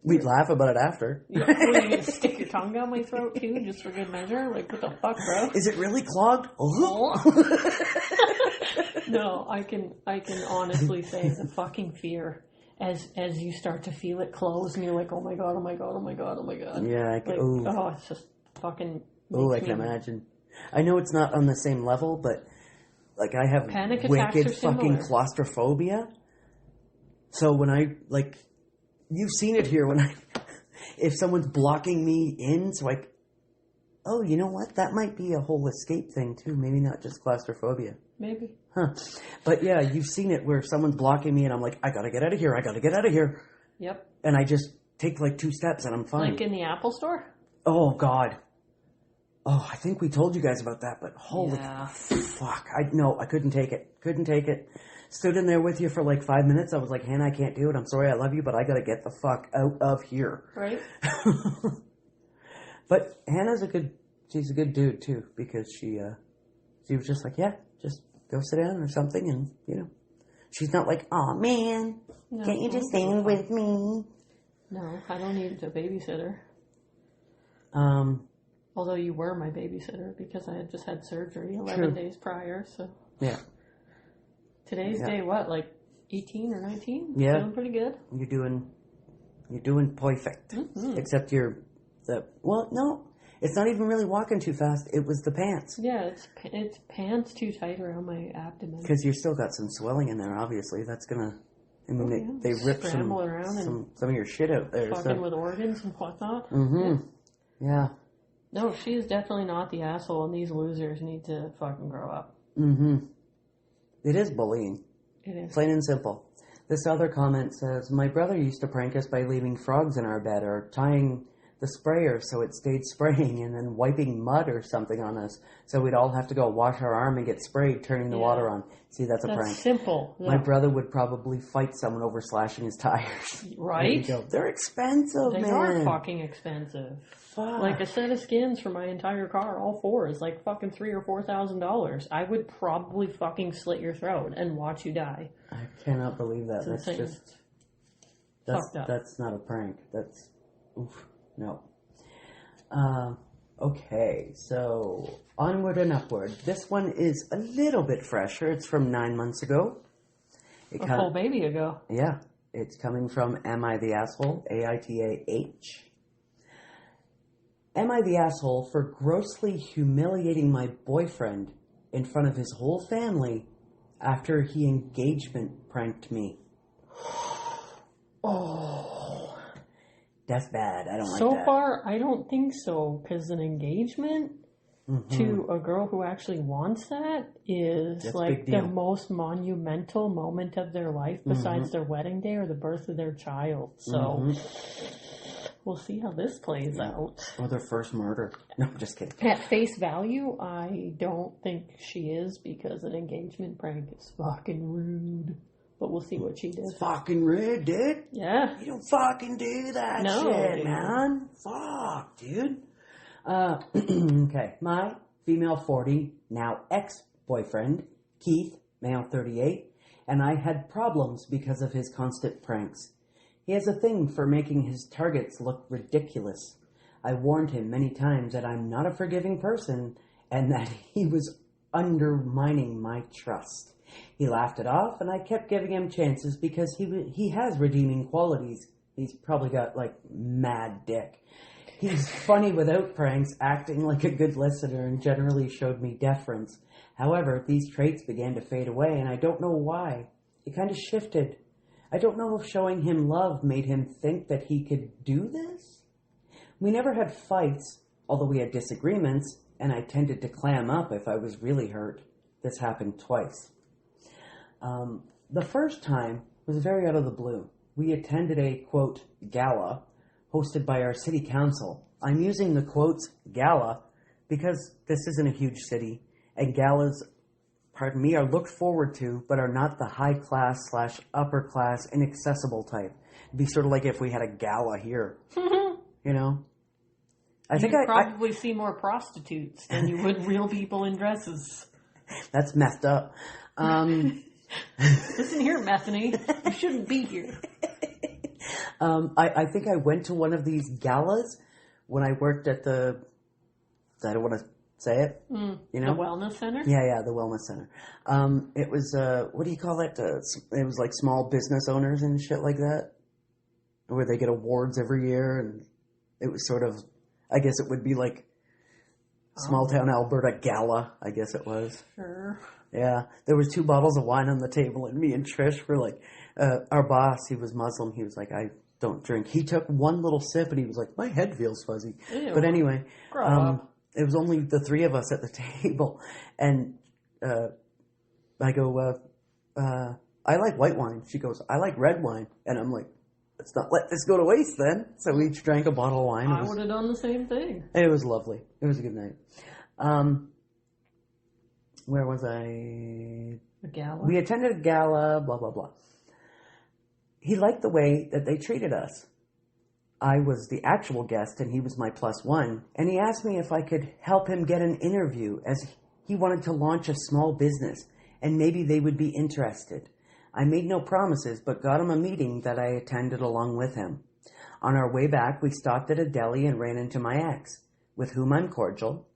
We'd laugh about it after. Yeah, what, are you going to stick your tongue down my throat too, just for good measure? Like, what the fuck, bro? Is it really clogged? No, I can honestly say the fucking fear as you start to feel it close and you're like, oh my god, oh my god, oh my god, oh my god. Yeah, it's just fucking. I can imagine. I know it's not on the same level, but like I have panic wicked fucking claustrophobia. So when you've seen it here when if someone's blocking me in, so you know what? That might be a whole escape thing too. Maybe not just claustrophobia. Maybe. Huh. But yeah, you've seen it where someone's blocking me and I'm like, I gotta get out of here. Yep. And I just take 2 steps and I'm fine. Like in the Apple store? Oh God. Oh, I think we told you guys about that, but holy fuck. I couldn't take it. Stood in there with you for 5 minutes. I was like, Hannah, I can't do it. I'm sorry, I love you, but I gotta get the fuck out of here. Right. But Hannah's she's a good dude too, because she was just like, yeah, just go sit down or something, and she's not like, oh man, can't you just stay with me? No, I don't need a babysitter. Although you were my babysitter because I had just had surgery 11 days prior, so. Yeah. Today's day, what, 18 or 19? Yeah. Feeling pretty good. You're doing perfect. Mm-hmm. Except no, it's not even really walking too fast. It was the pants. Yeah, it's pants too tight around my abdomen. Because you still got some swelling in there, obviously. That's gonna, they rip some of your shit out there. Fucking with organs and whatnot. Mm-hmm. Yeah. No, she is definitely not the asshole, and these losers need to fucking grow up. Mm-hmm. It is bullying. It is. Plain and simple. This other comment says, my brother used to prank us by leaving frogs in our bed or tying the sprayer so it stayed spraying and then wiping mud or something on us so we'd all have to go wash our arm and get sprayed, turning the water on. See, that's a prank. That's simple. Yeah. My brother would probably fight someone over slashing his tires. Right? They're expensive, man. They are fucking expensive. Fuck. Like a set of skins for my entire car, all 4 is fucking $3,000 or $4,000. I would probably fucking slit your throat and watch you die. I cannot believe that. It's that's insane. that's not a prank. That's oof. No. Okay, so onward and upward. This one is a little bit fresher. It's from 9 months ago. A full baby ago. Yeah. It's coming from Am I the Asshole? AITAH. Am I the asshole for grossly humiliating my boyfriend in front of his whole family after he engagement pranked me? Oh. That's bad. I don't like that. So far, I don't think so, because an engagement to a girl who actually wants that is That's the most monumental moment of their life besides their wedding day or the birth of their child. So, we'll see how this plays out. Or their first murder. No, I'm just kidding. At face value, I don't think she is, because an engagement prank is fucking rude. But we'll see what she does. It's fucking rude, dude. Yeah. You don't fucking do that shit, man. Fuck, dude. Okay. My female 40, now ex-boyfriend, Keith, male 38, and I had problems because of his constant pranks. He has a thing for making his targets look ridiculous. I warned him many times that I'm not a forgiving person and that he was undermining my trust. He laughed it off, and I kept giving him chances because he has redeeming qualities. He's probably got, like, mad dick. He's funny without pranks, acting like a good listener, and generally showed me deference. However, these traits began to fade away, and I don't know why. It kind of shifted. I don't know if showing him love made him think that he could do this. We never had fights, although we had disagreements, and I tended to clam up if I was really hurt. This happened twice. The first time was very out of the blue. We attended a, quote, gala hosted by our city council. I'm using the quotes gala because this isn't a huge city, and galas, pardon me, are looked forward to, but are not the high class / upper class inaccessible type. It'd be sort of like if we had a gala here, you know? I think You'd probably see more prostitutes than you would real people in dresses. That's messed up. Listen here, Methany. You shouldn't be here. I think I went to one of these galas when I worked at the, I don't want to say it, you know? The wellness center? Yeah, the wellness center. It was, what do you call it? It was like small business owners and shit like that, where they get awards every year, and it was sort of, I guess it would be like small town Alberta gala, I guess it was. Sure. Yeah, there was 2 bottles of wine on the table, and me and Trish were like, our boss, he was Muslim, he was like, I don't drink. He took one little sip, and he was like, my head feels fuzzy. Ew. But anyway, Grow up. it was only the 3 of us at the table, and I go, I like white wine. She goes, I like red wine. And I'm like, let's not let this go to waste then. So we each drank a bottle of wine. I would have done the same thing. It was lovely. It was a good night. Where was I? A gala? We attended a gala, blah, blah, blah. He liked the way that they treated us. I was the actual guest, and he was my +1, and he asked me if I could help him get an interview, as he wanted to launch a small business, and maybe they would be interested. I made no promises, but got him a meeting that I attended along with him. On our way back, we stopped at a deli and ran into my ex, with whom I'm cordial.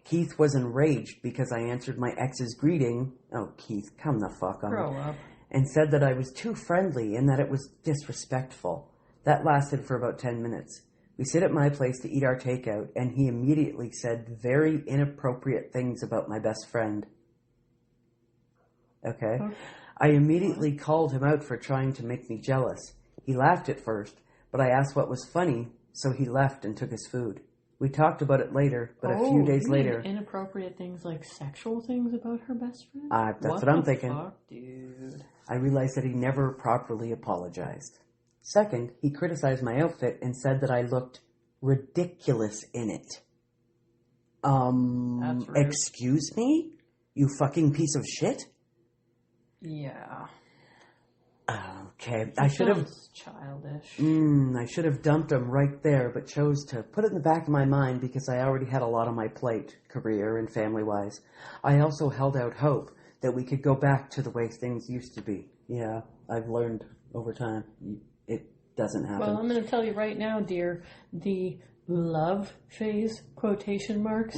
Keith was enraged because I answered my ex's greeting. Oh, Keith, come the fuck on. Grow up. And said that I was too friendly and that it was disrespectful. That lasted for about 10 minutes. We sit at my place to eat our takeout, and he immediately said very inappropriate things about my best friend. Okay? I immediately called him out for trying to make me jealous. He laughed at first, but I asked what was funny, so he left and took his food. We talked about it later, but a few days later... Inappropriate things like sexual things about her best friend? That's what I'm thinking. Fuck, dude? I realized that he never properly apologized. Second, he criticized my outfit and said that I looked ridiculous in it. That's rude. Excuse me? You fucking piece of shit? Yeah. Okay, I should have... childish. I should have dumped him right there, but chose to put it in the back of my mind because I already had a lot on my plate, career and family-wise. I also held out hope that we could go back to the way things used to be. Yeah, I've learned over time. It doesn't happen. Well, I'm going to tell you right now, dear, the love phase, quotation marks,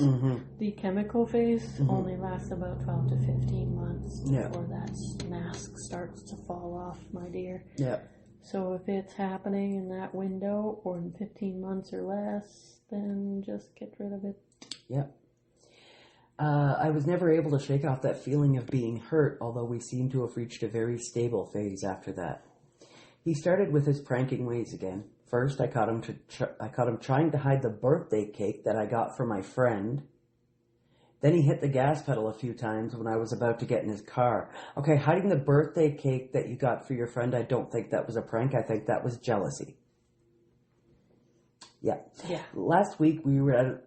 the chemical phase only lasts about 12 to 15 months before that mask starts to fall off, my dear. Yeah. So if it's happening in that window or in 15 months or less, then just get rid of it. Yeah. I was never able to shake off that feeling of being hurt, although we seem to have reached a very stable phase after that. He started with his pranking ways again. First, I caught him trying to hide the birthday cake that I got for my friend. Then he hit the gas pedal a few times when I was about to get in his car. Okay, hiding the birthday cake that you got for your friend, I don't think that was a prank. I think that was jealousy. Yeah. Yeah. Last week we were at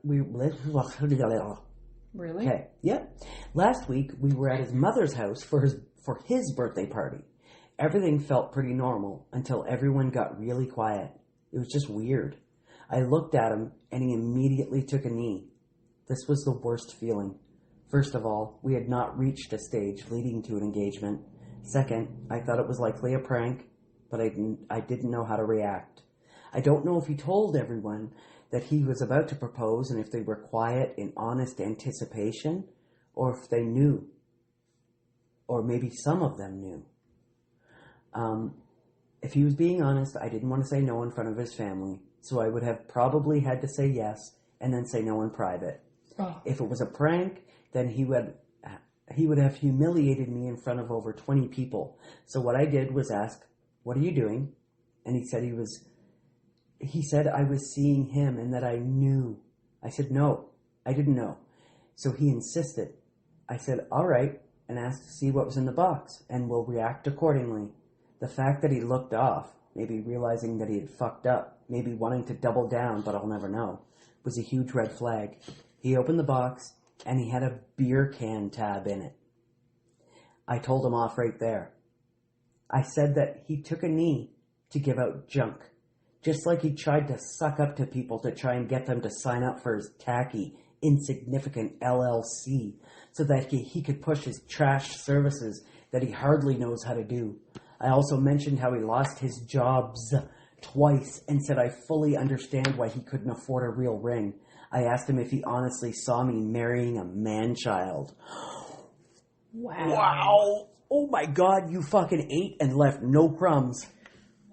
Really? Okay. Yeah. Last week we were at his mother's house for his birthday party. Everything felt pretty normal until everyone got really quiet. It was just weird. I looked at him and he immediately took a knee. This was the worst feeling. First of all, we had not reached a stage leading to an engagement. Second, I thought it was likely a prank, but I didn't know how to react. I don't know if he told everyone that he was about to propose and if they were quiet in honest anticipation, or if they knew, or maybe some of them knew. If he was being honest, I didn't want to say no in front of his family, so I would have probably had to say yes and then say no in private. Oh. If it was a prank, then he would have humiliated me in front of over 20 people. So what I did was ask, "What are you doing?" And he said I was seeing him and that I knew. I said, "No, I didn't know." So he insisted. I said, "All right," and asked to see what was in the box, and will react accordingly. The fact that he looked off, maybe realizing that he had fucked up, maybe wanting to double down, but I'll never know, was a huge red flag. He opened the box, and he had a beer can tab in it. I told him off right there. I said that he took a knee to give out junk, just like he tried to suck up to people to try and get them to sign up for his tacky, insignificant LLC so that he could push his trash services that he hardly knows how to do. I also mentioned how he lost his jobs twice and said I fully understand why he couldn't afford a real ring. I asked him if he honestly saw me marrying a man-child. Wow. Oh my God, you fucking ate and left no crumbs.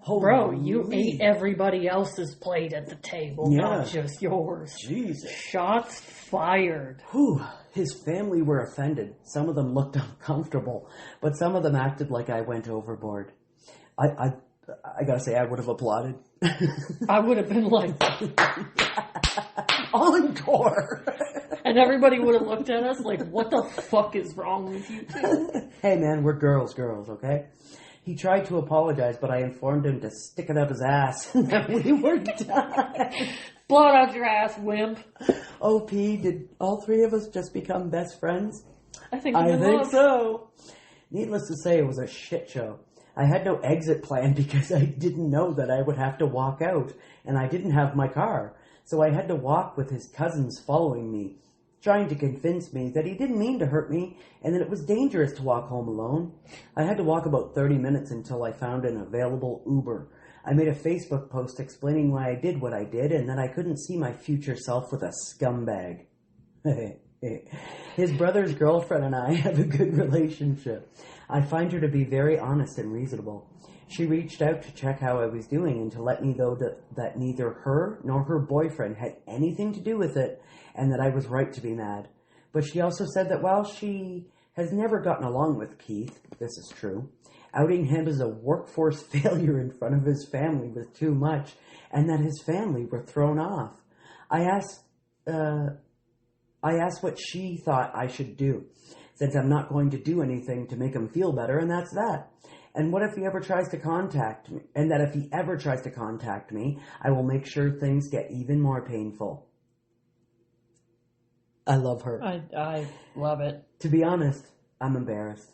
Holy Bro, you ate everybody else's plate at the table, not just yours. Jesus. Shots fired. Whew. His family were offended. Some of them looked uncomfortable, but some of them acted like I went overboard. I gotta say, I would have applauded. I would have been like, encore! And everybody would have looked at us like, what the fuck is wrong with you two? Hey man, we're girls, okay? He tried to apologize, but I informed him to stick it up his ass and that we were done. Blow it out your ass, wimp. OP, did all three of us just become best friends? I think so. Needless to say, it was a shit show. I had no exit plan because I didn't know that I would have to walk out, and I didn't have my car. So I had to walk with his cousins following me, trying to convince me that he didn't mean to hurt me and that it was dangerous to walk home alone. I had to walk about 30 minutes until I found an available Uber. I made a Facebook post explaining why I did what I did and that I couldn't see my future self with a scumbag. His brother's girlfriend and I have a good relationship. I find her to be very honest and reasonable. She reached out to check how I was doing and to let me know that neither her nor her boyfriend had anything to do with it and that I was right to be mad. But she also said that while she has never gotten along with Keith, this is true, outing him as a workforce failure in front of his family was too much and that his family were thrown off. I asked what she thought I should do, since I'm not going to do anything to make him feel better, and that's that. And what if he ever tries to contact me? And that if he ever tries to contact me, I will make sure things get even more painful. I love her. I love it. To be honest, I'm embarrassed.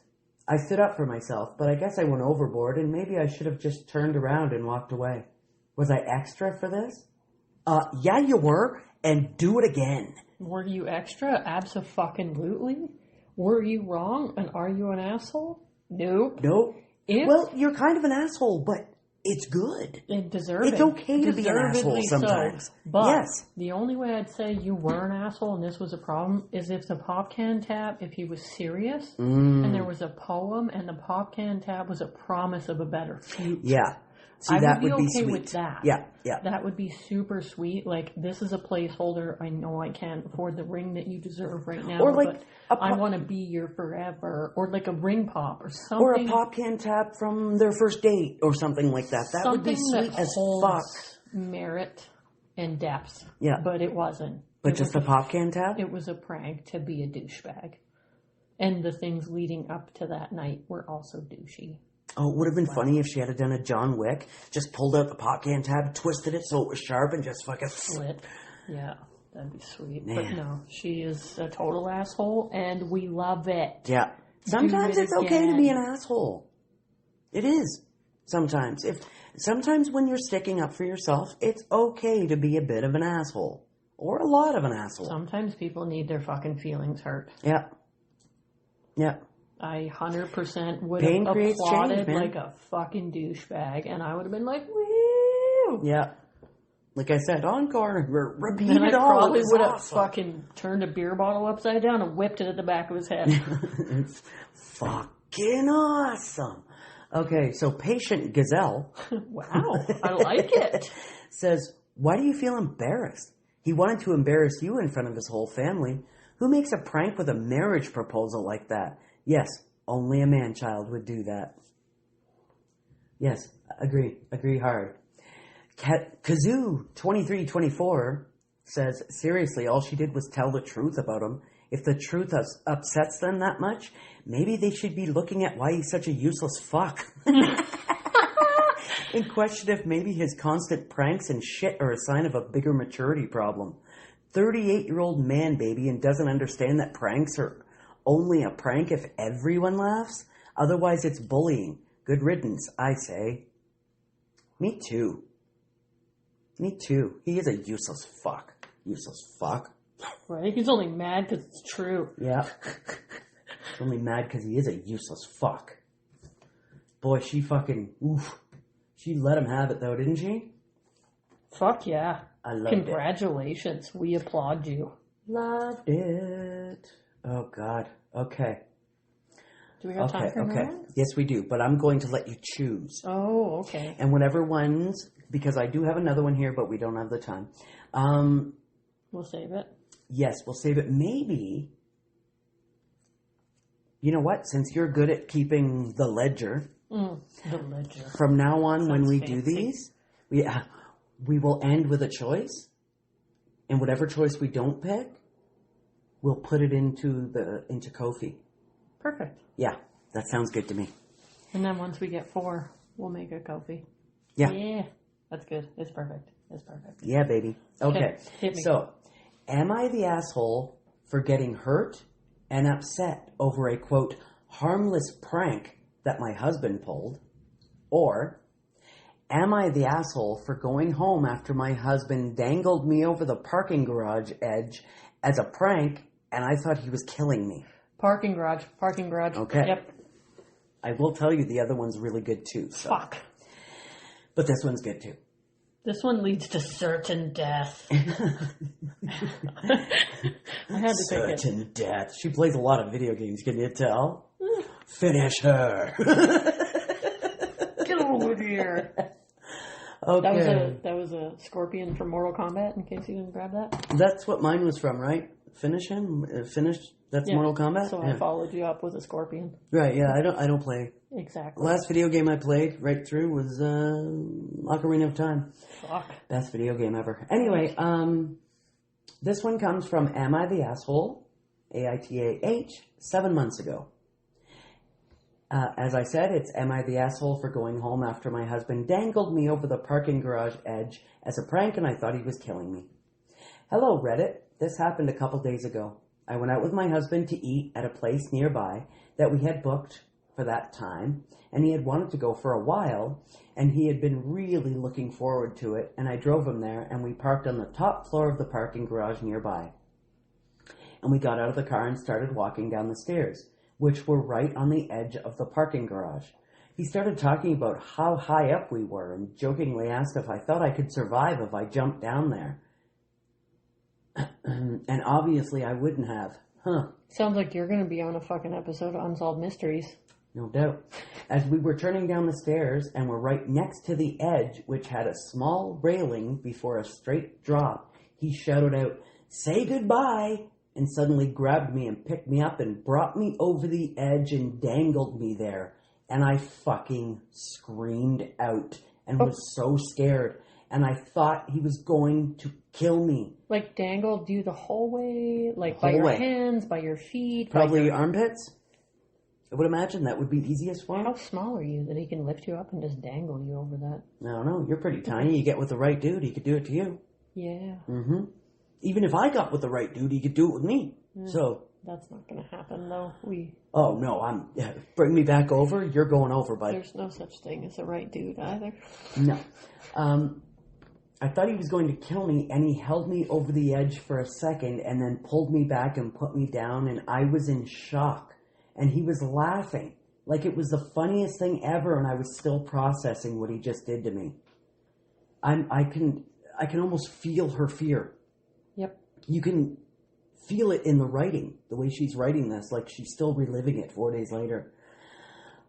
I stood up for myself, but I guess I went overboard, and maybe I should have just turned around and walked away. Was I extra for this? Yeah, you were, and do it again. Were you extra? Abso-fucking-lutely? Were you wrong, and are you an asshole? Nope. Well, you're kind of an asshole, but it's good. Deserving. It's okay to be an asshole sometimes. So. But yes. The only way I'd say you were an asshole and this was a problem is if the pop can tab, if he was serious, and there was a poem, and the pop can tab was a promise of a better future. Yeah. See, I that would be okay sweet. with that. Yeah. That would be super sweet. Like, this is a placeholder. I know I can't afford the ring that you deserve right now, or like but I want to be your forever. Or like a ring pop or something. Or a pop can tap from their first date or something like that. That would be sweet as fuck. Merit and depth. Yeah. But it wasn't. But just a pop can tap? It was a prank to be a douchebag. And the things leading up to that night were also douchey. Oh, it would have been funny if she had done a John Wick, just pulled out the pop can tab, twisted it so it was sharp, and just fucking slit. Yeah, that'd be sweet. Man. But no, she is a total asshole, and we love it. Yeah. Sometimes it's okay to be an asshole. It is. Sometimes. Sometimes when you're sticking up for yourself, it's okay to be a bit of an asshole. Or a lot of an asshole. Sometimes people need their fucking feelings hurt. Yeah. Yeah. I 100% would Pain have creates applauded change, man. like a fucking douchebag, and I would have been like, woo! Yeah. Like I said, encore, repeat And I it all. probably It's would have awesome. fucking turned a beer bottle upside down and whipped it at the back of his head. It's fucking awesome. Okay, so Patient Gazelle Wow, I like it. says, why do you feel embarrassed? He wanted to embarrass you in front of his whole family. Who makes a prank with a marriage proposal like that? Yes, only a man-child would do that. Yes, agree hard. Kazoo2324 says, seriously, all she did was tell the truth about him. If the truth upsets them that much, maybe they should be looking at why he's such a useless fuck. And question if maybe his constant pranks and shit are a sign of a bigger maturity problem. 38-year-old man, baby, and doesn't understand that pranks are only a prank if everyone laughs? Otherwise, it's bullying. Good riddance, I say. Me too. Me too. He is a useless fuck. Useless fuck. Right? He's only mad because it's true. Yeah. He's only mad because he is a useless fuck. Boy, she fucking... Oof. She let him have it, though, didn't she? Fuck yeah. I loved it. Congratulations. We applaud you. Loved it. Oh, God. Okay. Do we have time for okay. more? Yes, we do, but I'm going to let you choose. Oh, okay. And whatever ones, because I do have another one here, but we don't have the time. We'll save it. Yes, we'll save it. Maybe, you know what? Since you're good at keeping the ledger, The ledger. from now on when we do fancy. these, we will end with a choice. And whatever choice we don't pick, we'll put it into Ko-fi. Perfect. Yeah, that sounds good to me. And then once we get 4, we'll make a Ko-fi. Yeah. Yeah. That's good. It's perfect. It's perfect. Yeah, baby. Okay. Hit me. So, am I the asshole for getting hurt and upset over a, quote, harmless prank that my husband pulled? Or, am I the asshole for going home after my husband dangled me over the parking garage edge as a prank and I thought he was killing me? Parking garage. Okay. Yep. I will tell you the other one's really good too. So. Fuck. But this one's good too. This one leads to certain death. I had to pick it. Certain death. She plays a lot of video games, can you tell? Finish her. Get over here. Okay. That was a scorpion from Mortal Kombat, in case you didn't grab that. That's what mine was from, right? Finish him? That's Mortal Kombat? So Yeah. I followed you up with a scorpion. Right, yeah, I don't play. Exactly. Last video game I played right through was Ocarina of Time. Fuck. Best video game ever. Anyway, this one comes from Am I the Asshole? AITAH, 7 months ago. As I said, it's Am I the Asshole for going home after my husband dangled me over the parking garage edge as a prank and I thought he was killing me. Hello, Reddit. This happened a couple days ago. I went out with my husband to eat at a place nearby that we had booked for that time, and he had wanted to go for a while, and he had been really looking forward to it, and I drove him there, and we parked on the top floor of the parking garage nearby. And we got out of the car and started walking down the stairs, which were right on the edge of the parking garage. He started talking about how high up we were, and jokingly asked if I thought I could survive if I jumped down there. And obviously I wouldn't have. Sounds like you're going to be on a fucking episode of Unsolved Mysteries. No doubt. As we were turning down the stairs and were right next to the edge, which had a small railing before a straight drop, he shouted out, "Say goodbye," and suddenly grabbed me and picked me up and brought me over the edge and dangled me there. And I fucking screamed out and was so scared. And I thought he was going to kill me. Like dangled you the whole way? Like The by whole your way. hands, by your feet? Probably armpits? I would imagine that would be easiest for him. How small are you that he can lift you up and just dangle you over that? I don't know. You're pretty tiny. You get with the right dude, he could do it to you. Yeah. Mm-hmm. Even if I got with the right dude, he could do it with me. So that's not going to happen, though. Oh no! Bring me back over. You're going over, bud. There's no such thing as a right dude either. No. I thought he was going to kill me, and he held me over the edge for a second, and then pulled me back and put me down, and I was in shock. And he was laughing like it was the funniest thing ever, and I was still processing what he just did to me. I can almost feel her fear. Yep. You can feel it in the writing, the way she's writing this, like she's still reliving it 4 days later.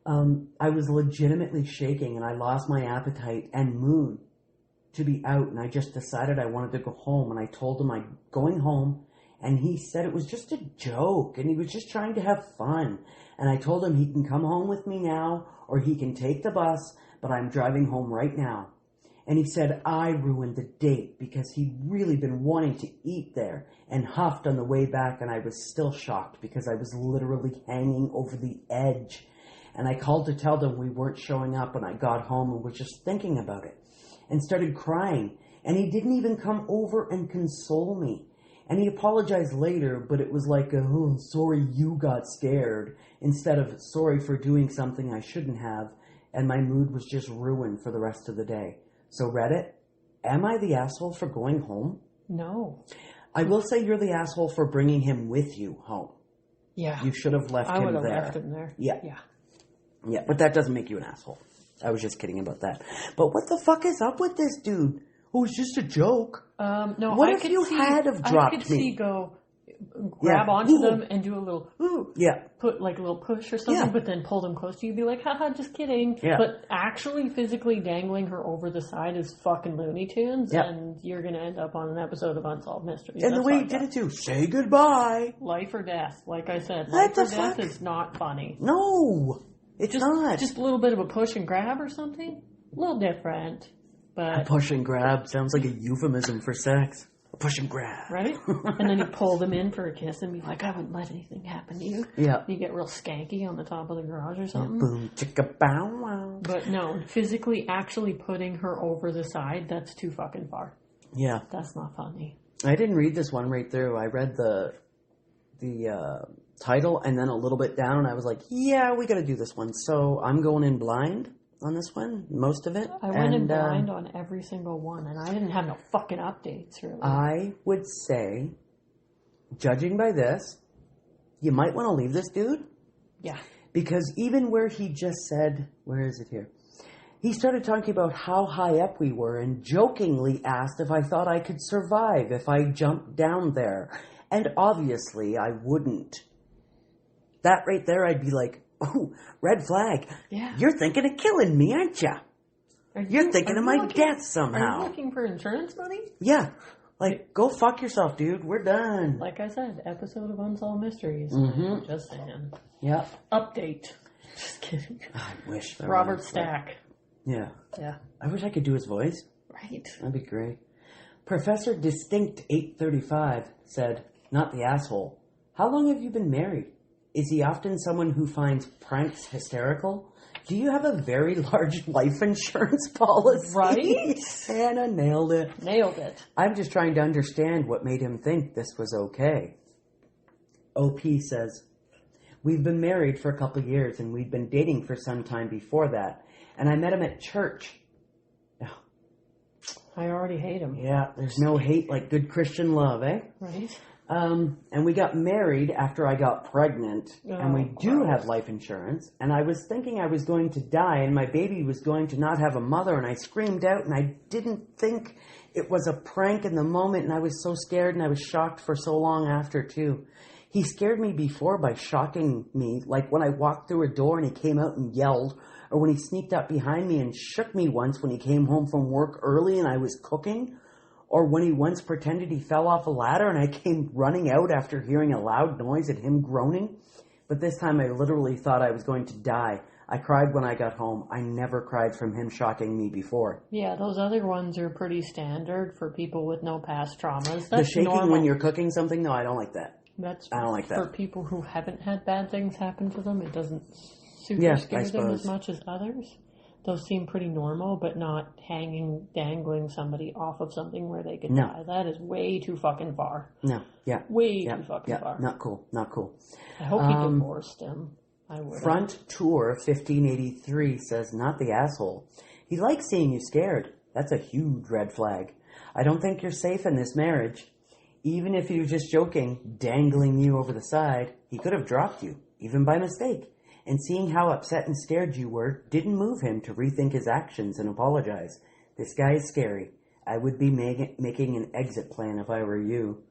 I was legitimately shaking, and I lost my appetite and mood to be out, and I just decided I wanted to go home, and I told him I'm going home, and he said it was just a joke, and he was just trying to have fun, and I told him he can come home with me now, or he can take the bus, but I'm driving home right now. And he said I ruined the date because he'd really been wanting to eat there, and huffed on the way back, and I was still shocked because I was literally hanging over the edge. And I called to tell them we weren't showing up, and I got home and was just thinking about it and started crying. And he didn't even come over and console me. And he apologized later, but it was like, oh, sorry you got scared, instead of sorry for doing something I shouldn't have. And my mood was just ruined for the rest of the day. So Reddit, am I the asshole for going home? No. I will say you're the asshole for bringing him with you home. Yeah. You should have left him there. I would have left him there. Yeah. Yeah. Yeah, but that doesn't make you an asshole. I was just kidding about that. But what the fuck is up with this dude? Oh, it's just a joke. No, what if you had have dropped me? I could see grab onto them and do a little, put like a little push or something, but then pull them close to you, be like, haha, just kidding. Yeah. But actually physically dangling her over the side is fucking Looney Tunes, and you're going to end up on an episode of Unsolved Mysteries. And the way he did it too, say goodbye. Life or death, like I said. Life or death is not funny. No, it's not. Just a little bit of a push and grab or something. A little different. But a push and grab sounds like a euphemism for sex. A push and grab. Right? And then you pull them in for a kiss and be like, I wouldn't let anything happen to you. Yeah. You get real skanky on the top of the garage or something. Boom, chicka, bow, wow. But no, physically actually putting her over the side, that's too fucking far. Yeah. That's not funny. I didn't read this one right through. I read the title and then a little bit down, and I was like, yeah, we got to do this one. So I'm going in blind on this one, most of it. I went in blind on every single one, and I didn't have no fucking updates, really. I would say, judging by this, you might want to leave this dude. Yeah. Because even where he just said, where is it here? He started talking about how high up we were and jokingly asked if I thought I could survive if I jumped down there. And obviously I wouldn't. That right there, I'd be like, oh, red flag. Yeah. You're thinking of killing me, aren't you? You're thinking of my death somehow. Are you looking for insurance money? Yeah. Like, go fuck yourself, dude. We're done. Like I said, episode of Unsolved Mysteries. Just saying. Yeah. Update. Just kidding. I wish. Robert Stack. Yeah. Yeah. I wish I could do his voice. Right. That'd be great. Professor Distinct 835 said, not the asshole, how long have you been married? Is he often someone who finds pranks hysterical? Do you have a very large life insurance policy? Right? Hannah nailed it. Nailed it. I'm just trying to understand what made him think this was okay. OP says, we've been married for a couple of years and we'd been dating for some time before that. And I met him at church. Oh. I already hate him. Yeah, there's no hate like good Christian love, eh? Right. And we got married after I got pregnant, and we do have life insurance, and I was thinking I was going to die, and my baby was going to not have a mother, and I screamed out, and I didn't think it was a prank in the moment, and I was so scared, and I was shocked for so long after, too. He scared me before by shocking me, like when I walked through a door and he came out and yelled, or when he sneaked up behind me and shook me once when he came home from work early and I was cooking, or when he once pretended he fell off a ladder and I came running out after hearing a loud noise and him groaning. But this time I literally thought I was going to die. I cried when I got home. I never cried from him shocking me before. Yeah, those other ones are pretty standard for people with no past traumas. That's the shaking normal. when you're cooking something? No, I don't like that. That's I don't like that. For people who haven't had bad things happen to them, it doesn't scare them as much as others. Those seem pretty normal, but not dangling somebody off of something where they could die. That is way too fucking far. No, yeah. Way too fucking far. Not cool. I hope he divorced him. I would. Front Tour 1583 says, not the asshole. He likes seeing you scared. That's a huge red flag. I don't think you're safe in this marriage. Even if he was just joking, dangling you over the side, he could have dropped you, even by mistake. And seeing how upset and scared you were didn't move him to rethink his actions and apologize. This guy is scary. I would be making an exit plan if I were you.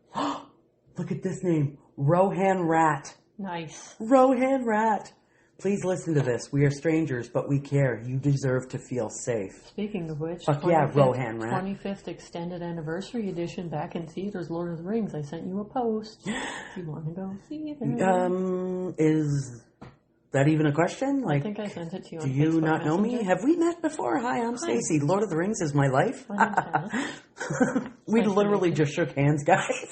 Look at this name. Rohan Rat. Nice. Rohan Rat. Please listen to this. We are strangers, but we care. You deserve to feel safe. Speaking of which, fuck yeah, Rohan Rat. 25th Extended Anniversary Edition back in theaters, Lord of the Rings. I sent you a post. If you want to go see it. Is that even a question? I think I sent it to you on Do you Facebook not know Messenger. me? Have we met before? Hi, I'm Stacey. Lord of the Rings is my life. We literally just shook hands, guys.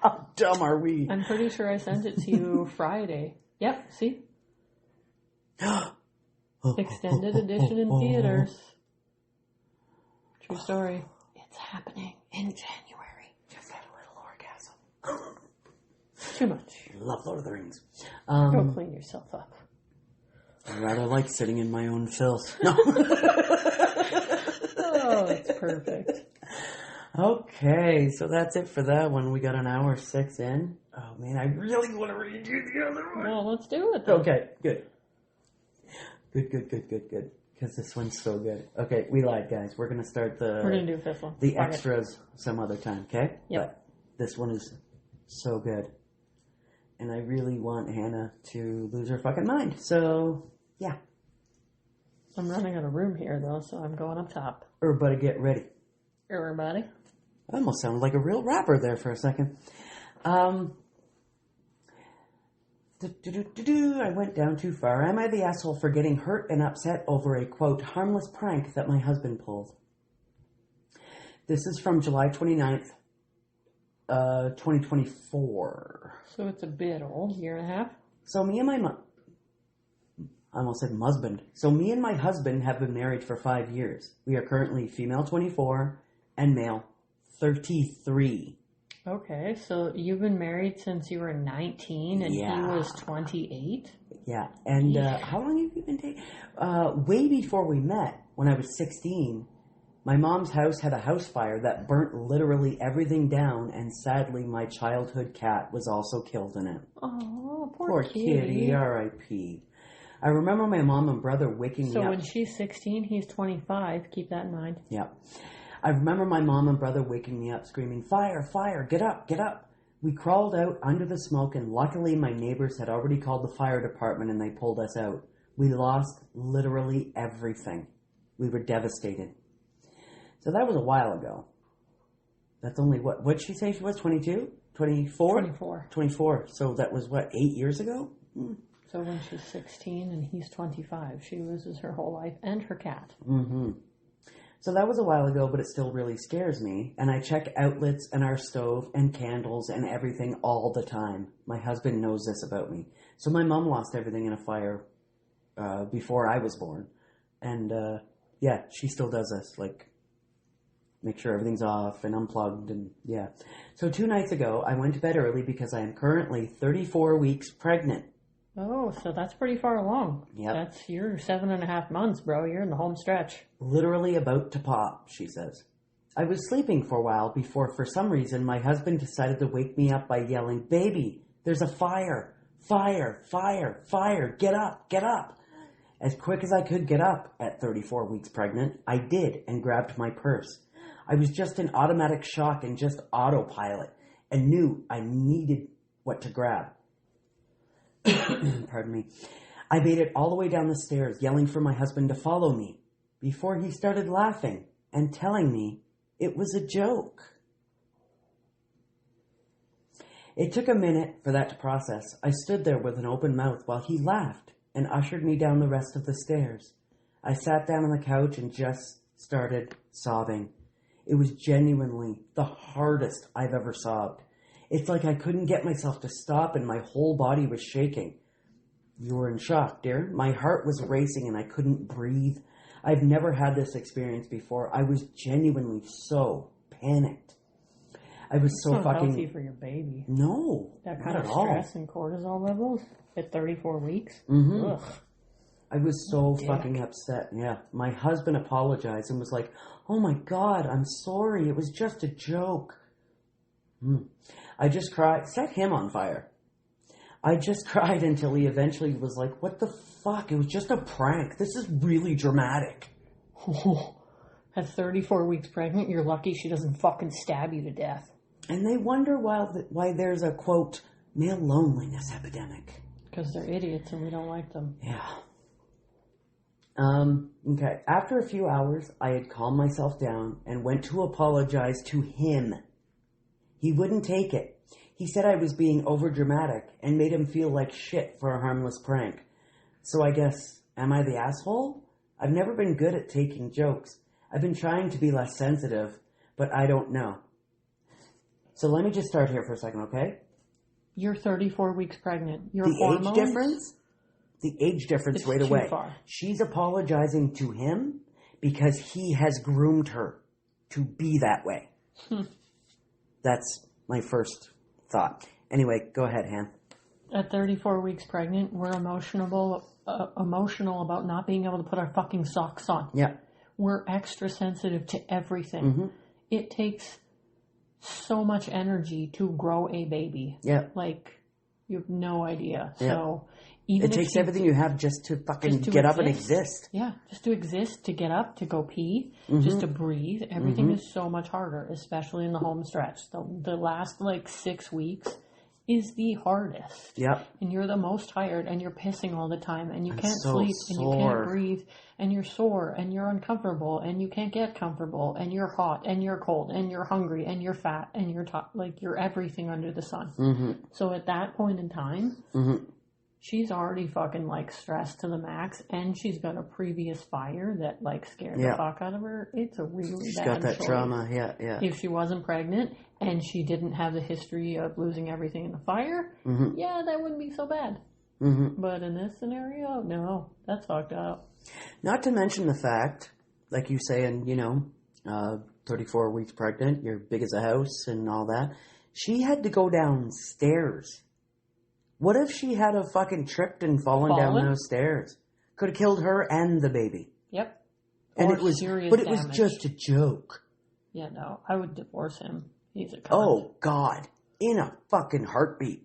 How dumb are we? I'm pretty sure I sent it to you Friday. Yep, see? Extended edition in theaters. True story. It's happening in January. Just had a little orgasm. Too much. Love Lord of the Rings. Go clean yourself up. I rather like sitting in my own filth. No. Oh, it's perfect. Okay, so that's it for that one. We got an hour 6 in. Oh man, I really want to read you the other one. Well, let's do it then. Okay, good. Good. Because this one's so good. Okay, we lied, guys. We're gonna start We're gonna do a fifth one. the extras some other time, okay? Yep. But this one is so good. And I really want Hannah to lose her fucking mind. So, yeah. I'm running out of room here, though, so I'm going up top. Everybody get ready. Everybody. I almost sounded like a real rapper there for a second. I went down too far. Am I the asshole for getting hurt and upset over a, quote, harmless prank that my husband pulled? This is from July 29th, 2024. So it's a bit old, year and a half. So me and my I almost said husband. So me and my husband have been married for 5 years. We are currently female 24 and male 33. Okay, so you've been married since you were 19 and he was 28? Yeah, and how long have you been dating? Way before we met, when I was 16, my mom's house had a house fire that burnt literally everything down, and sadly my childhood cat was also killed in it. Oh, Poor kitty, R.I.P. I remember my mom and brother waking me up. So when she's 16, he's 25. Keep that in mind. Yeah. I remember my mom and brother waking me up screaming, "Fire, fire, get up, get up." We crawled out under the smoke, and luckily my neighbors had already called the fire department and they pulled us out. We lost literally everything. We were devastated. So that was a while ago. That's only what'd she say she was, 22? 24? 24. 24. So that was 8 years ago? So when she's 16 and he's 25, she loses her whole life and her cat. Mm-hmm. So that was a while ago, but it still really scares me. And I check outlets and our stove and candles and everything all the time. My husband knows this about me. So my mom lost everything in a fire before I was born. And yeah, she still does this, like make sure everything's off and unplugged and yeah. So 2 nights ago, I went to bed early because I am currently 34 weeks pregnant. Oh, so that's pretty far along. Yep. You're 7.5 months, bro. You're in the home stretch. Literally about to pop, she says. I was sleeping for a while before, for some reason, my husband decided to wake me up by yelling, "Baby, there's a fire! Fire! Fire! Fire! Get up! Get up!" As quick as I could get up at 34 weeks pregnant, I did and grabbed my purse. I was just in automatic shock and just autopilot and knew I needed what to grab. Pardon me. I made it all the way down the stairs, yelling for my husband to follow me, before he started laughing and telling me it was a joke. It took a minute for that to process. I stood there with an open mouth while he laughed and ushered me down the rest of the stairs. I sat down on the couch and just started sobbing. It was genuinely the hardest I've ever sobbed. It's like I couldn't get myself to stop and my whole body was shaking. You were in shock, dear. My heart was racing and I couldn't breathe. I've never had this experience before. I was genuinely so panicked. I was so It's not fucking... healthy for your baby. No, That kind not of at all. stress and cortisol levels at 34 weeks? Mm-hmm. Ugh. I was so fucking upset. Yeah. My husband apologized and was like, oh my God, I'm sorry. It was just a joke. I just cried. Set him on fire. I just cried until he eventually was like, what the fuck? It was just a prank. This is really dramatic. At 34 weeks pregnant, you're lucky she doesn't fucking stab you to death. And they wonder why there's a, quote, male loneliness epidemic. Because they're idiots and we don't like them. Yeah. Okay. After a few hours, I had calmed myself down and went to apologize to him. He wouldn't take it. He said I was being overdramatic and made him feel like shit for a harmless prank. So I guess, am I the asshole? I've never been good at taking jokes. I've been trying to be less sensitive, but I don't know. So let me just start here for a second, okay? You're 34 weeks pregnant. Your The hormones, age difference? The age difference it's right too away. far. She's apologizing to him because he has groomed her to be that way. That's my first thought. Anyway, go ahead, Han. At 34 weeks pregnant, we're emotional about not being able to put our fucking socks on. Yeah. We're extra sensitive to everything. Mm-hmm. It takes so much energy to grow a baby. Yeah. Like, you have no idea. Yeah. So, even It if takes everything you have just to fucking get up and exist. Yeah, just to exist, to get up, to go pee, Mm-hmm. just to breathe. Everything is so much harder, especially in the home stretch. The last, 6 weeks is the hardest. Yep. And you're the most tired, and you're pissing all the time, and you can't so sleep, and you sore. can't breathe, and you're sore, and you're uncomfortable, and you can't get comfortable, and you're hot, and you're cold, and you're hungry, and you're fat, and you're you're everything under the sun. Mm-hmm. So at that point in time, she's already fucking stressed to the max, and she's got a previous fire that scared the fuck out of her. It's a really She's bad got that choice. trauma. Yeah, yeah. If she wasn't pregnant and she didn't have the history of losing everything in the fire, yeah, that wouldn't be so bad. Mm-hmm. But in this scenario, no, that's fucked up. Not to mention the fact, like you saying, 34 weeks pregnant, you're big as a house and all that. She had to go downstairs. What if she had a fucking tripped and fallen down those stairs? Could have killed her and the baby. Yep. And Or it was, serious but it was damage. just a joke. Yeah, no, I would divorce him. He's a cunt. Oh God, in a fucking heartbeat.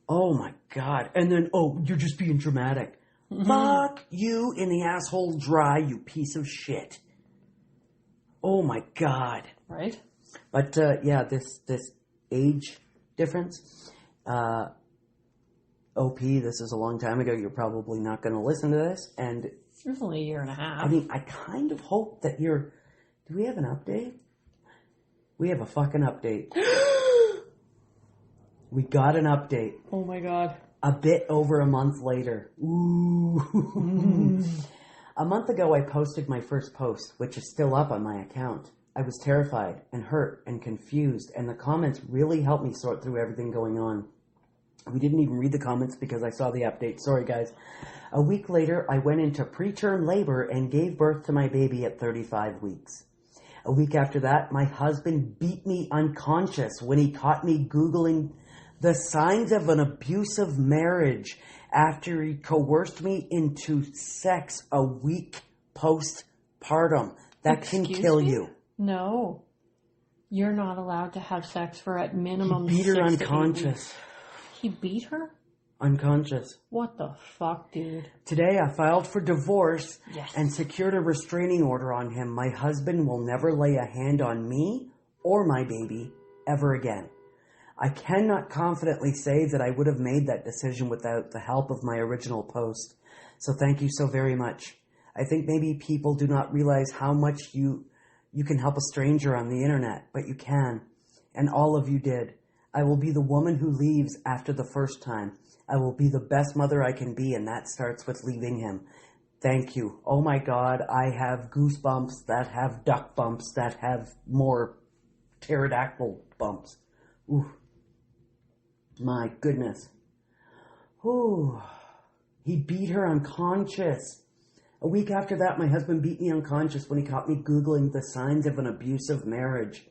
Oh my God. And then, you're just being dramatic. Fuck you in the asshole dry, you piece of shit. Oh my God. Right? But, this age difference, OP, this is a long time ago. You're probably not going to listen to this. And It was only a year and a half. I mean, I kind of hope that do we have an update? We have a fucking update. We got an update. Oh my God. A bit over a month later. Ooh. A month ago, I posted my first post, which is still up on my account. I was terrified and hurt and confused, and the comments really helped me sort through everything going on. We didn't even read the comments because I saw the update. Sorry, guys. A week later, I went into preterm labor and gave birth to my baby at 35 weeks. A week after that, my husband beat me unconscious when he caught me Googling the signs of an abusive marriage after he coerced me into sex a week postpartum. That can kill you. No. You're not allowed to have sex for at minimum He beat her 6 to 8 unconscious. weeks. He beat her? Unconscious. What the fuck, dude? Today I filed for divorce Yes. and secured a restraining order on him. My husband will never lay a hand on me or my baby ever again. I cannot confidently say that I would have made that decision without the help of my original post. So thank you so very much. I think maybe people do not realize how much you can help a stranger on the internet, but you can. And all of you did. I will be the woman who leaves after the first time. I will be the best mother I can be, and that starts with leaving him. Thank you. Oh my God, I have goosebumps that have duck bumps that have more pterodactyl bumps. Ooh. My goodness. Ooh. He beat her unconscious. A week after that, my husband beat me unconscious when he caught me Googling the signs of an abusive marriage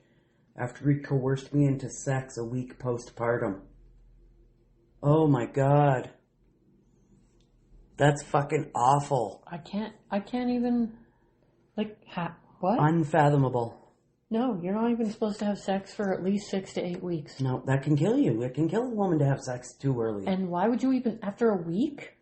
after he coerced me into sex a week postpartum. Oh my God. That's fucking awful. I can't even, what? Unfathomable. No, you're not even supposed to have sex for at least 6 to 8 weeks. No, that can kill you. It can kill a woman to have sex too early. And why would you even, after a week?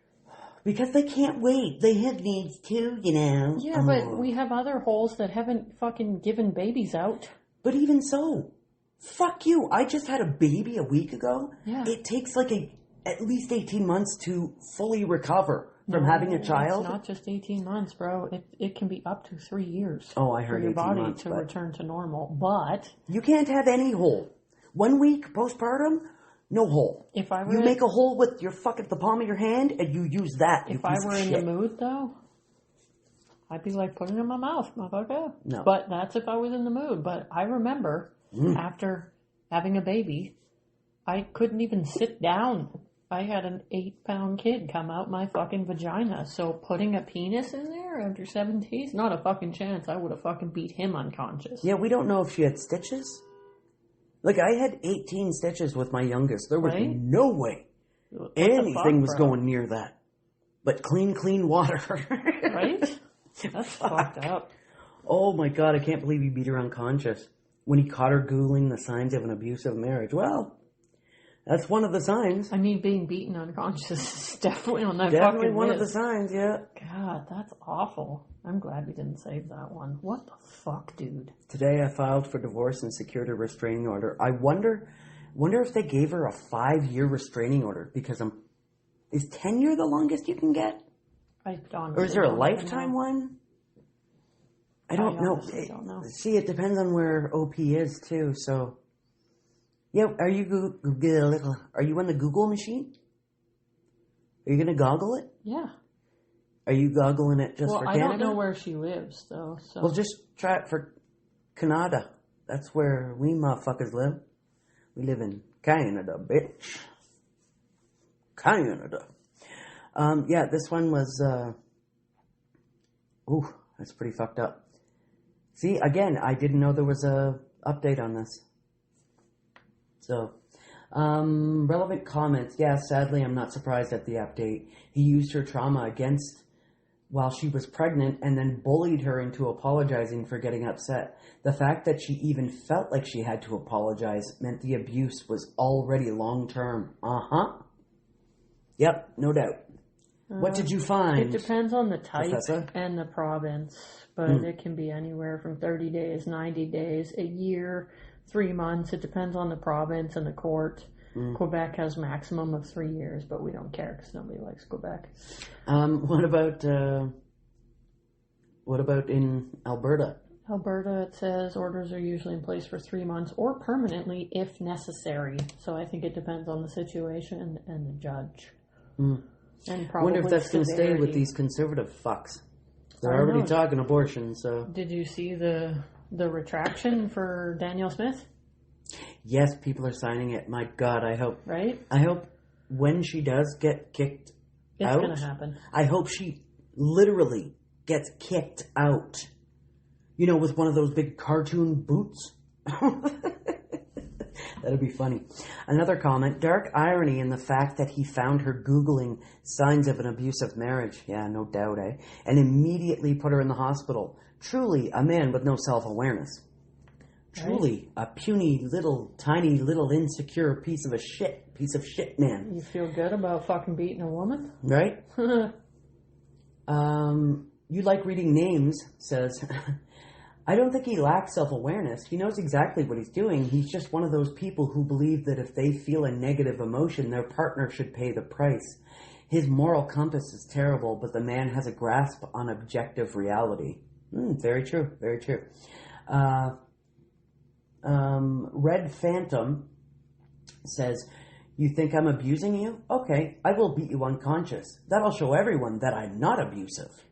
Because they can't wait. They have needs too, you know. Yeah, but we have other holes that haven't fucking given babies out. But even so, fuck you. I just had a baby a week ago. Yeah. It takes at least 18 months to fully recover from having a child. It's not just 18 months, bro. It can be up to 3 years. Oh, I heard for your 18 body months, to return to normal. But you can't have any hole. 1 week postpartum, no hole. If I were you make a hole with your the palm of your hand and you use that. If I were in the mood, though, I'd be like putting it in my mouth, motherfucker. No. But that's if I was in the mood. But I remember after having a baby, I couldn't even sit down. I had an 8-pound kid come out my fucking vagina. So putting a penis in there after 7 days, not a fucking chance. I would have fucking beat him unconscious. Yeah, we don't know if she had stitches. I had 18 stitches with my youngest. There was no way anything was going near that. But clean water. Right? That's fucked up. Oh my God, I can't believe he beat her unconscious when he caught her Googling the signs of an abusive marriage. Well, that's one of the signs. I mean, being beaten unconscious is definitely on that Definitely fucking one list. of the signs, yeah. God, that's awful. I'm glad we didn't save that one. What the fuck, dude? Today I filed for divorce and secured a restraining order. I wonder if they gave her a 5-year restraining order because is 10-year the longest you can get? Or is there a lifetime one? I don't know. Don't know. See, it depends on where OP is too. So, yeah. Are you in the Google machine? Are you gonna goggle it? Yeah. Are you goggling it just for Canada? I don't know where she lives though. So. Well, just try it for Canada. That's where we motherfuckers live. We live in Canada, bitch. Canada. Yeah, this one was. Ooh, that's pretty fucked up. See, again, I didn't know there was a update on this. So, relevant comments. Yeah, sadly, I'm not surprised at the update. He used her trauma against while she was pregnant and then bullied her into apologizing for getting upset. The fact that she even felt like she had to apologize meant the abuse was already long-term. Uh-huh. Yep, no doubt. What did you find? It depends on the type Professor? and the province, but it can be anywhere from 30 days, 90 days, a year, 3 months. It depends on the province and the court. Quebec has maximum of 3 years, but we don't care because nobody likes Quebec. What about in Alberta? Alberta, it says orders are usually in place for 3 months or permanently if necessary. So I think it depends on the situation and the judge. And I wonder if that's going to stay with these conservative fucks. They're already talking abortion, so... Did you see the retraction for Danielle Smith? Yes, people are signing it. My God, I hope... Right? I hope when she does get kicked out... It's going to happen. I hope she literally gets kicked out. You know, with one of those big cartoon boots. That'd be funny. Another comment, dark irony in the fact that he found her Googling signs of an abusive marriage. Yeah, no doubt, eh? And immediately put her in the hospital. Truly a man with no self-awareness. Truly a puny little, tiny little insecure piece of shit man. You feel good about fucking beating a woman? Right? You like reading names, says... I don't think he lacks self-awareness. He knows exactly what he's doing. He's just one of those people who believe that if they feel a negative emotion, their partner should pay the price. His moral compass is terrible, but the man has a grasp on objective reality. Very true, very true. Red Phantom says, you think I'm abusing you? Okay, I will beat you unconscious. That'll show everyone that I'm not abusive.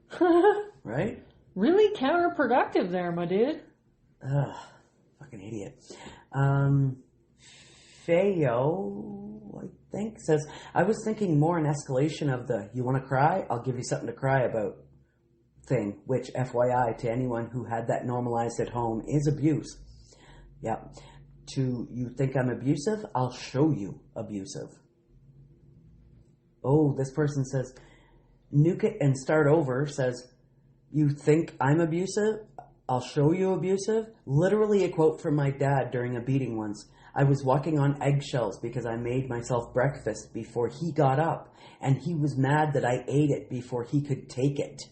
Right? Really counterproductive there, my dude. Ugh, fucking idiot. Feo, I think, says, I was thinking more an escalation of the, you want to cry? I'll give you something to cry about thing, which, FYI, to anyone who had that normalized at home, is abuse. Yeah. To, you think I'm abusive? I'll show you abusive. Oh, this person says, nuke it and start over, says, you think I'm abusive? I'll show you abusive. Literally a quote from my dad during a beating once. I was walking on eggshells because I made myself breakfast before he got up, and he was mad that I ate it before he could take it.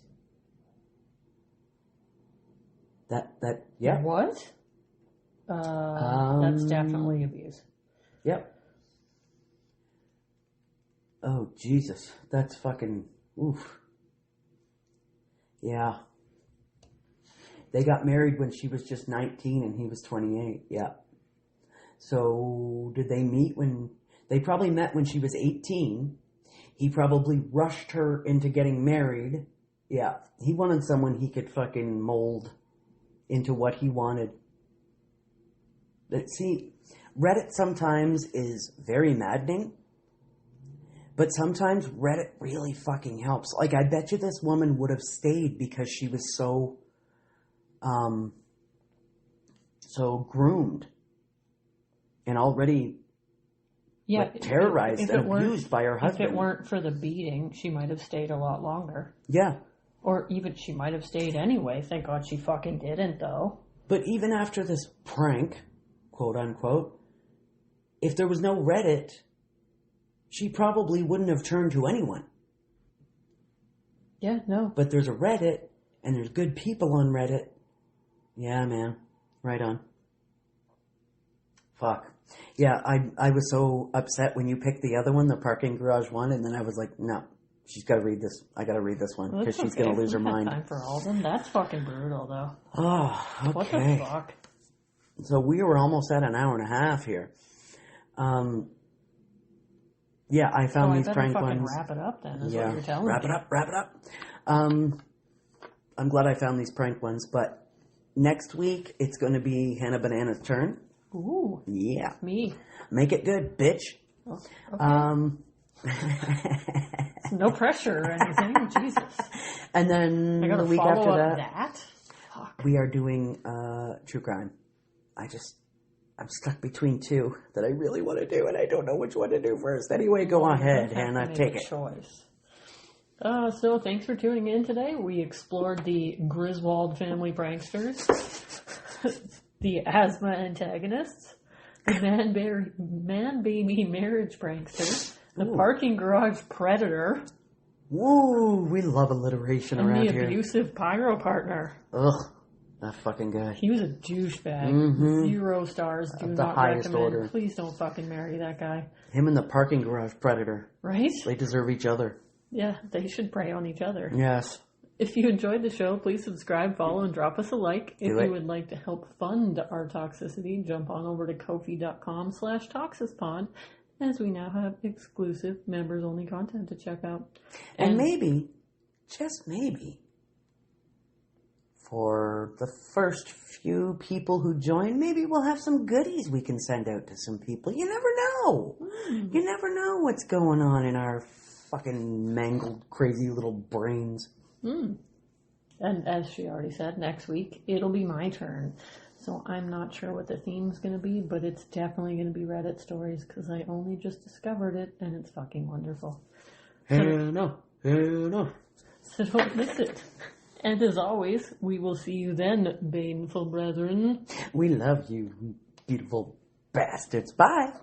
Yeah. What? That's definitely abuse. Yep. Oh, Jesus. That's fucking, oof. Yeah. They got married when she was just 19 and he was 28. Yeah. So, did they meet when... They probably met when she was 18. He probably rushed her into getting married. Yeah. He wanted someone he could fucking mold into what he wanted. But see, Reddit sometimes is very maddening. But sometimes Reddit really fucking helps. Like, I bet you this woman would have stayed because she was so groomed and already terrorized and abused by her husband. If it weren't for the beating, she might have stayed a lot longer. Yeah. Or even she might have stayed anyway. Thank God she fucking didn't, though. But even after this prank, quote unquote, if there was no Reddit, she probably wouldn't have turned to anyone. Yeah, no. But there's a Reddit, and there's good people on Reddit. Yeah, man. Right on. Fuck. Yeah, I was so upset when you picked the other one, the parking garage one, and then I was like, no, she's got to read this. I got to read this one, because she's going to lose her mind. Time for all of them. That's fucking brutal, though. Oh, okay. What the fuck? So we were almost at an hour and a half here. Yeah, I found these prank ones. Wrap it up then, is what you're telling me. Wrap it up. I'm glad I found these prank ones, but next week it's going to be Hannah Banana's turn. Ooh. Yeah. Me. Make it good, bitch. Oh, okay. No pressure or anything. Jesus. And then I gotta the week follow after up that, Fuck. we are doing true crime. I'm stuck between two that I really want to do, and I don't know which one to do first. Anyway, go ahead, Hannah. Take it. Choice. So thanks for tuning in today. We explored the Griswold family pranksters, the asthma antagonists, the man baby marriage prankster, the parking garage predator. Woo! We love alliteration and around the here. abusive pyro partner. Ugh. That fucking guy. He was a douchebag. Mm-hmm. 0 stars. Do the not highest recommend. order. Please don't fucking marry that guy. Him and the parking garage predator. Right? They deserve each other. Yeah, they should prey on each other. Yes. If you enjoyed the show, please subscribe, follow, and drop us a like. If you would like to help fund our toxicity, jump on over to ko-fi.com/Toxsispod, as we now have exclusive members-only content to check out. And maybe, just maybe, for the first few people who join, maybe we'll have some goodies we can send out to some people. You never know. You never know what's going on in our fucking mangled, crazy little brains. And as she already said, next week it'll be my turn. So I'm not sure what the theme's going to be, but it's definitely going to be Reddit stories because I only just discovered it and it's fucking wonderful. Hell no. So don't miss it. And as always, we will see you then, baneful brethren. We love you, beautiful bastards. Bye.